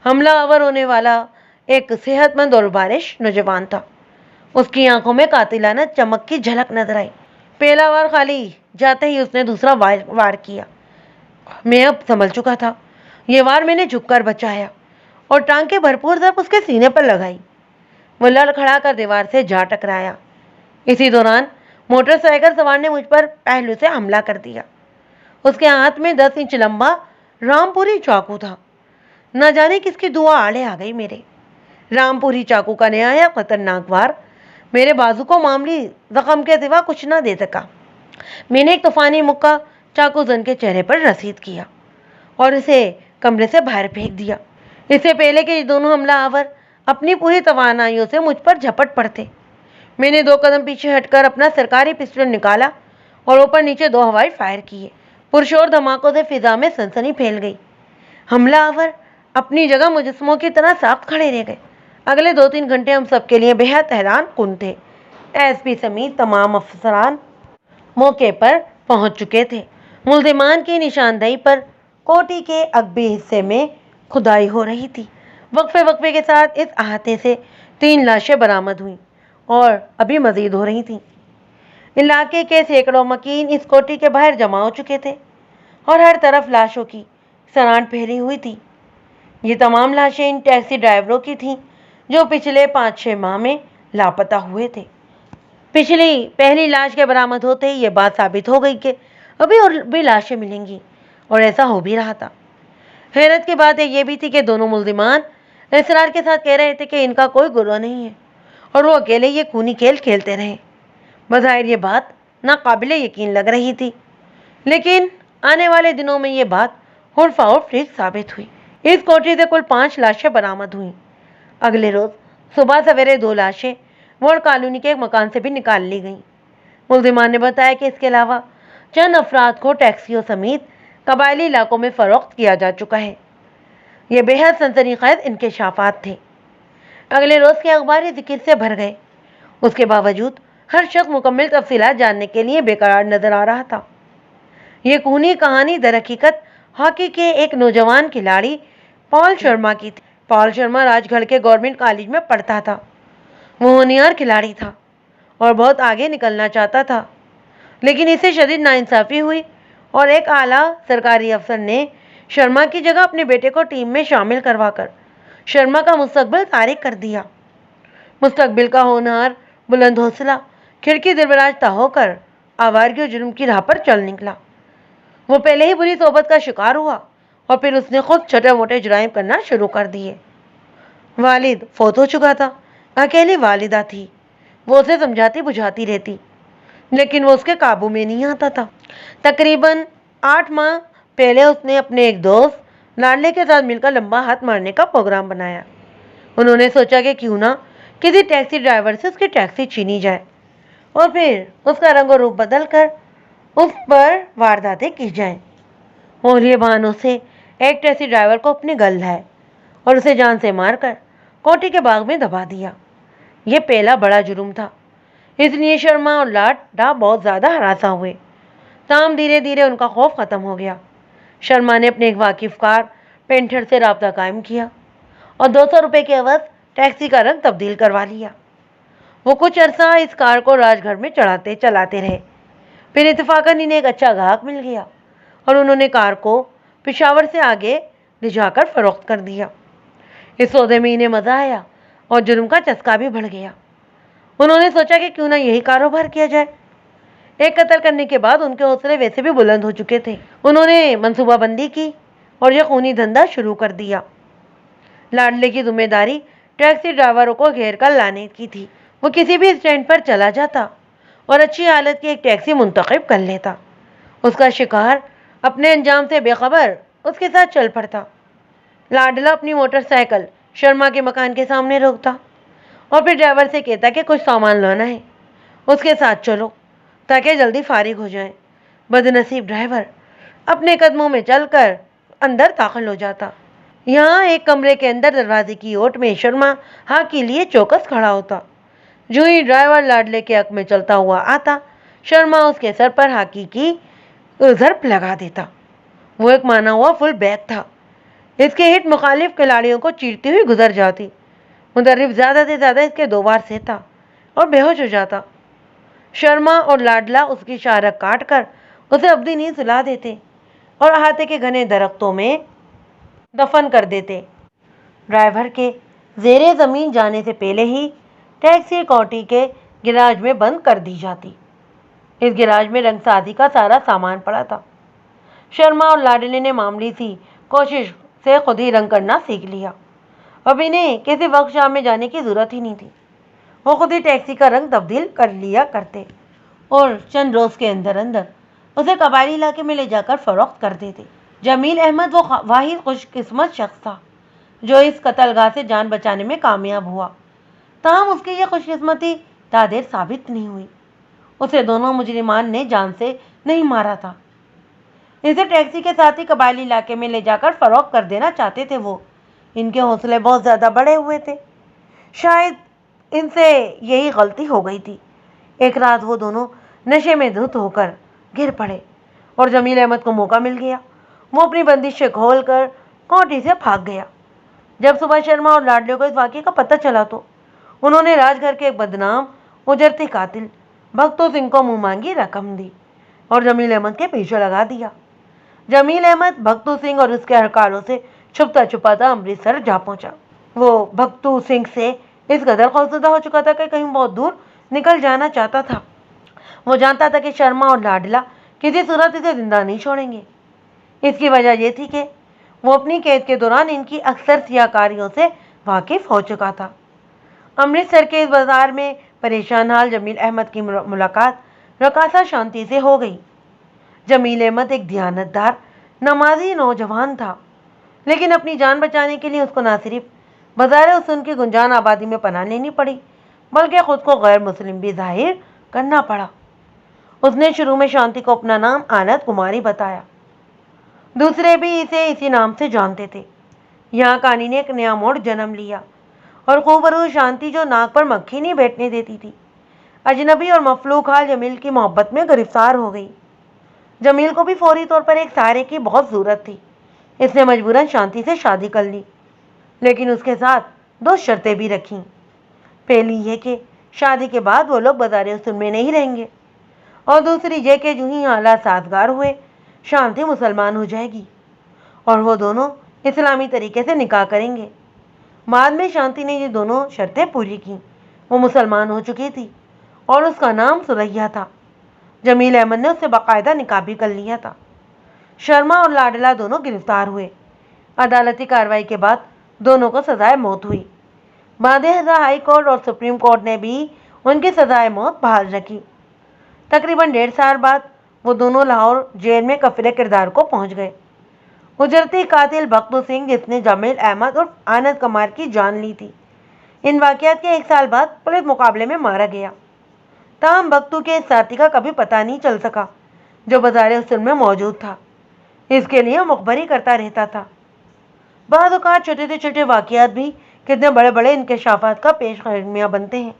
حملہ آور ہونے والا ایک صحت مند اور بارش نوجوان تھا۔ اس کی آنکھوں میں قاتلانہ چمک کی جھلک نظر آئی۔ پہلا وار خالی جاتے ہی اس نے دوسرا وار کیا۔ میں اب سنبھل چکا تھا۔ یہ وار میں نے جھک کر بچایا اور ٹانگ کے بھرپور ضرب اس کے سینے پر لگائی۔ وہ لڑکھڑا کر دیوار سے جا ٹکرایا۔ اسی دوران موٹر سائیکل سوار نے مجھ پر پہلو سے حملہ کر دیا۔ اس کے ہاتھ میں 10 انچ لمبا رام پوری چاقو تھا۔ نہ جانے کس کی دعا آڑے آ گئی میرے۔ رام پوری چاقو کا نہایت خطرناک وار میرے بازو کو معمولی زخم کے سوا کچھ نہ دے سکا۔ میں نے ایک طوفانی مکہ چاقو زن کے چہرے پر رسید کیا اور اسے کمرے سے باہر پھینک دیا، اس سے پہلے کہ یہ دونوں حملہ آور اپنی پوری توانائیوں سے مجھ پر جھپٹ پڑتے۔ میں نے 2 قدم پیچھے ہٹ کر اپنا سرکاری پسٹل نکالا اور اوپر نیچے 2 ہوائی فائر کیے۔ پرشور دھماکوں سے فضا میں سنسنی پھیل گئی۔ حملہ آور اپنی جگہ مجسموں کی طرح ساخت کھڑے رہ گئے۔ اگلے 2-3 گھنٹے ہم سب کے لیے بہت حیران کن تھے۔ ایس پی سمیت تمام افسران موقع پر پہنچ چکے تھے۔ ملزمان کی نشاندہی پر کوٹھی کے عقبی حصے میں کھدائی ہو رہی تھی۔ وقفے کے ساتھ اس احاطے سے 3 لاشیں برآمد ہوئیں اور ابھی مزید ہو رہی تھیں۔ علاقے کے سینکڑوں مکین اس کوٹھی کے باہر جمع ہو چکے تھے اور ہر طرف لاشوں کی سرانٹ پھیلی ہوئی تھی۔ یہ تمام لاشیں ان ٹیکسی ڈرائیوروں کی تھیں جو پچھلے 5-6 ماہ میں لاپتہ ہوئے تھے۔ پہلی لاش کے برآمد ہوتے ہی یہ بات ثابت ہو گئی کہ ابھی اور بھی لاشیں ملیں گی، اور ایسا ہو بھی رہا تھا۔ حیرت کی بات یہ بھی تھی کہ دونوں ملزمان اصرار کے ساتھ کہہ رہے تھے کہ ان کا کوئی گروہ نہیں ہے اور وہ اکیلے یہ خونی کھیل کھیلتے رہے۔ بظاہر یہ بات ناقابل یقین لگ رہی تھی، لیکن آنے والے دنوں میں یہ بات حرف ٹھیک ثابت ہوئی۔ اس کوٹھی سے کل 5 لاشیں برآمد ہوئیں۔ اگلے روز صبح سویرے 2 لاشیں وارڈ کالونی کے ایک مکان سے بھی نکال لی گئیں۔ ملزمان نے بتایا کہ اس کے علاوہ چند افراد کو ٹیکسیوں سمیت قبائلی علاقوں میں فروخت کیا جا چکا ہے۔ یہ بہت سنسنی خیز انکشافات تھے۔ اگلے روز کے اخباری ذکر سے بھر گئے۔ اس کے باوجود ہر شخص مکمل تفصیلات جاننے کے لیے بے قرار نظر آ رہا تھا۔ یہ خونی کہانی در حقیقت ہاکی کے ایک نوجوان کھلاڑی پال شرما کی تھی۔ پال شرما راج گڑھ کے گورنمنٹ کالج میں پڑھتا تھا۔ وہ ہونہار کھلاڑی تھا اور بہت آگے نکلنا چاہتا تھا، لیکن اسے شدید ناانصافی ہوئی اور ایک اعلیٰ سرکاری افسر نے شرما کی جگہ اپنے بیٹے کو ٹیم میں شامل کروا کر شرما کا مستقبل تاریک کر دیا۔ مستقبل کا ہونہار بلند حوصلہ کھڑکی دروازہ ہو کر آوارگی اور جرم کی راہ پر چل نکلا۔ وہ پہلے ہی بری صحبت کا شکار ہوا اور پھر اس نے خود چھوٹے موٹے جرائم کرنا شروع کر دیے۔ والد فوت ہو چکا تھا، اکیلی والدہ تھی۔ وہ اسے سمجھاتی بجھاتی رہتی، لیکن وہ اس کے قابو میں نہیں آتا تھا۔ تقریباً 8 ماہ پہلے اس نے اپنے ایک دوست لاڈلے کے ساتھ مل کر لمبا ہاتھ مارنے کا پروگرام بنایا۔ انہوں نے سوچا کہ کیوں نہ کسی ٹیکسی ڈرائیور سے اس کی ٹیکسی چھینی جائے اور پھر اس کا رنگ و روپ بدل کر اس پر وارداتیں کی جائیں، اور یہ بہانوں سے ایک ٹیکسی ڈرائیور کو اپنے گل لائے اور اسے جان سے مار کر کوٹھی کے باغ میں دبا دیا۔ یہ پہلا بڑا جرم تھا، اس لیے شرما اور لاڈا بہت زیادہ ہراساں ہوئے۔ تاہم دھیرے دھیرے ان کا خوف ختم ہو گیا۔ شرما نے اپنے ایک واقف کار پینٹر سے رابطہ قائم کیا اور 200 روپے کے عوض ٹیکسی کا رنگ تبدیل کروا لیا۔ وہ کچھ عرصہ اس کار کو راج گھر میں چلاتے رہے۔ پھر اتفاقاً انہیں ایک اچھا گاہک مل گیا اور انہوں نے کار کو پشاور سے آگے لے جا کر فروخت کر دیا۔ اس سودے میں انہیں مزہ آیا اور جرم کا چسکا بھی بڑھ گیا۔ انہوں نے سوچا کہ کیوں نہ یہی کاروبار کیا جائے۔ ایک قتل کرنے کے بعد ان کے حوصلے ویسے بھی بلند ہو چکے تھے۔ انہوں نے منصوبہ بندی کی اور یہ خونی دھندا شروع کر دیا۔ لاڈلے کی ذمہ داری ٹیکسی ڈرائیوروں کو گھیر کر لانے کی تھی۔ وہ کسی بھی اسٹینڈ پر چلا جاتا اور اچھی حالت کی ایک ٹیکسی منتخب کر لیتا۔ اس کا شکار اپنے انجام سے بے خبر اس کے ساتھ چل پڑتا۔ لاڈلا اپنی موٹر سائیکل شرما کے مکان کے سامنے روکتا اور پھر ڈرائیور سے کہتا کہ کچھ سامان لانا ہے، اس کے ساتھ چلو تاکہ جلدی فارغ ہو جائیں۔ بدنصیب ڈرائیور اپنے قدموں میں چل کر اندر داخل ہو جاتا۔ یہاں ایک کمرے کے اندر دروازے کی اوٹ میں شرما ہاں کے لیے چوکس کھڑا ہوتا۔ جو ہی ڈرائیور لاڈلے کے حق میں چلتا ہوا آتا، شرما اس کے سر پر ہاکی کی ضرب لگا دیتا۔ وہ ایک مانا ہوا فل بیک تھا۔ اس کے ہٹ مخالف کھلاڑیوں کو چیرتی ہوئی گزر جاتی۔ مدرب زیادہ سے زیادہ اس کے 2 وار سہتا اور بے ہوش ہو جاتا۔ شرما اور لاڈلا اس کی شارک کاٹ کر اسے ابدی نیند سلا دیتے اور احاطے کے گھنے درختوں میں دفن کر دیتے۔ ڈرائیور کے زیر زمین جانے سے پہلے ہی ٹیکسی کوٹھی کے گراج میں بند کر دی جاتی۔ اس گراج میں رنگ سازی کا سارا سامان پڑا تھا۔ شرما اور لاڈلے نے معمولی سی کوشش سے خود ہی رنگ کرنا سیکھ لیا۔ اب انہیں کسی ورک شاپ میں جانے کی ضرورت ہی نہیں تھی۔ وہ خود ہی ٹیکسی کا رنگ تبدیل کر لیا کرتے اور چند روز کے اندر اسے قبائلی علاقے میں لے جا کر فروخت کر دیتے۔ جمیل احمد وہ واحد خوش قسمت شخص تھا جو اس قتل گاہ سے جان بچانے میں کامیاب ہوا، تاہم اس کی یہ خوش قسمتی دیر ثابت نہیں ہوئی۔ اسے دونوں مجرمان نے جان سے نہیں مارا تھا، اسے ٹیکسی کے ساتھ ہی قبائلی علاقے میں لے جا کر فروخت کر دینا چاہتے تھے۔ وہ ان کے حوصلے بہت زیادہ بڑے ہوئے تھے، شاید ان سے یہی غلطی ہو گئی تھی۔ ایک رات وہ دونوں نشے میں دھت ہو کر گر پڑے اور جمیل احمد کو موقع مل گیا۔ وہ اپنی بندشیں کھول کر کوٹھی سے بھاگ گیا۔ جب صبح شرما اور لاڈلے کو اس واقعے کا پتہ چلا تو انہوں نے راج گھر کے ایک بدنام اجرتی قاتل بھگتو سنگھ کو منہ مانگی رقم دی اور جمیل احمد کے پیچھے لگا دیا۔ جمیل احمد بھگتو سنگھ اور اس کے اہلکاروں سے چھپتا چھپاتا امرتسر جا پہنچا۔ وہ بھگتو سنگھ سے اس قدر خوفزدہ ہو چکا تھا کہ کہیں بہت دور نکل جانا چاہتا تھا۔ وہ جانتا تھا کہ شرما اور لاڈلا کسی صورت اسے زندہ نہیں چھوڑیں گے۔ اس کی وجہ یہ تھی کہ وہ اپنی قید کے دوران ان کی اکثر سیاہ کاریوں سے واقف ہو چکا تھا۔ امرتسر کے اس بازار میں پریشان حال جمیل احمد کی ملاقات رقاصہ شانتی سے ہو گئی۔ جمیل احمد ایک دیانتدار نمازی نوجوان تھا، لیکن اپنی جان بچانے کے لیے اس کو نہ صرف بازار حسن کی گنجان آبادی میں پناہ لینی پڑی بلکہ خود کو غیر مسلم بھی ظاہر کرنا پڑا۔ اس نے شروع میں شانتی کو اپنا نام آنند کماری بتایا، دوسرے بھی اسے اسی نام سے جانتے تھے۔ یہاں کہانی نے ایک نیا موڑ جنم لیا اور خوبرو شانتی جو ناک پر مکھی نہیں بیٹھنے دیتی تھی، اجنبی اور مفلوک حال جمیل کی محبت میں گرفتار ہو گئی۔ جمیل کو بھی فوری طور پر ایک سہارے کی بہت ضرورت تھی۔ اس نے مجبوراً شانتی سے شادی کر لی، لیکن اس کے ساتھ 2 شرطیں بھی رکھیں۔ پہلی یہ کہ شادی کے بعد وہ لوگ بازار حسن میں نہیں رہیں گے، اور دوسری یہ کہ جو ہی حالات سازگار ہوئے شانتی مسلمان ہو جائے گی اور وہ دونوں اسلامی طریقے سے نکاح کریں گے۔ بعد میں شانتی نے یہ دونوں شرطیں پوری کیں۔ وہ مسلمان ہو چکی تھی اور اس کا نام سریا تھا۔ جمیل احمد نے اس سے باقاعدہ نکاح بھی کر لیا تھا۔ شرما اور لاڈلا دونوں گرفتار ہوئے۔ عدالتی کارروائی کے بعد دونوں کو سزائے موت ہوئی۔ بعد ازاں ہائی کورٹ اور سپریم کورٹ نے بھی ان کی سزائے موت بحال رکھی۔ تقریباً 1.5 سال بعد وہ دونوں لاہور جیل میں کفیل کردار کو پہنچ گئے۔ اجرتی قاتل بھگتو سنگھ جس نے جمیل احمد اور آنند کمار کی جان لی تھی، ان واقعات کے 1 سال بعد پولیس مقابلے میں مارا گیا۔ تاہم بھگتو کے اس ساتھی کا کبھی پتہ نہیں چل سکا جو بازار حسن میں موجود تھا۔ اس کے لیے مخبری کرتا رہتا تھا۔ بعض اوقات چھوٹے سے چھوٹے واقعات بھی کتنے بڑے بڑے انکشافات کا پیش خدمیہ بنتے ہیں۔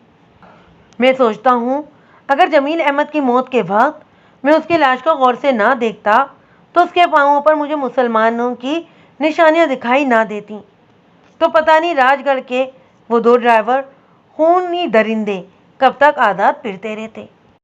میں سوچتا ہوں اگر جمیل احمد کی موت کے وقت میں اس کی لاش کو غور سے نہ دیکھتا تو اس کے پاؤں پر مجھے مسلمانوں کی نشانیاں دکھائی نہ دیتی، تو پتہ نہیں راج گڑھ کے وہ 2 ڈرائیور خونی درندے کب تک آزاد پھرتے رہتے۔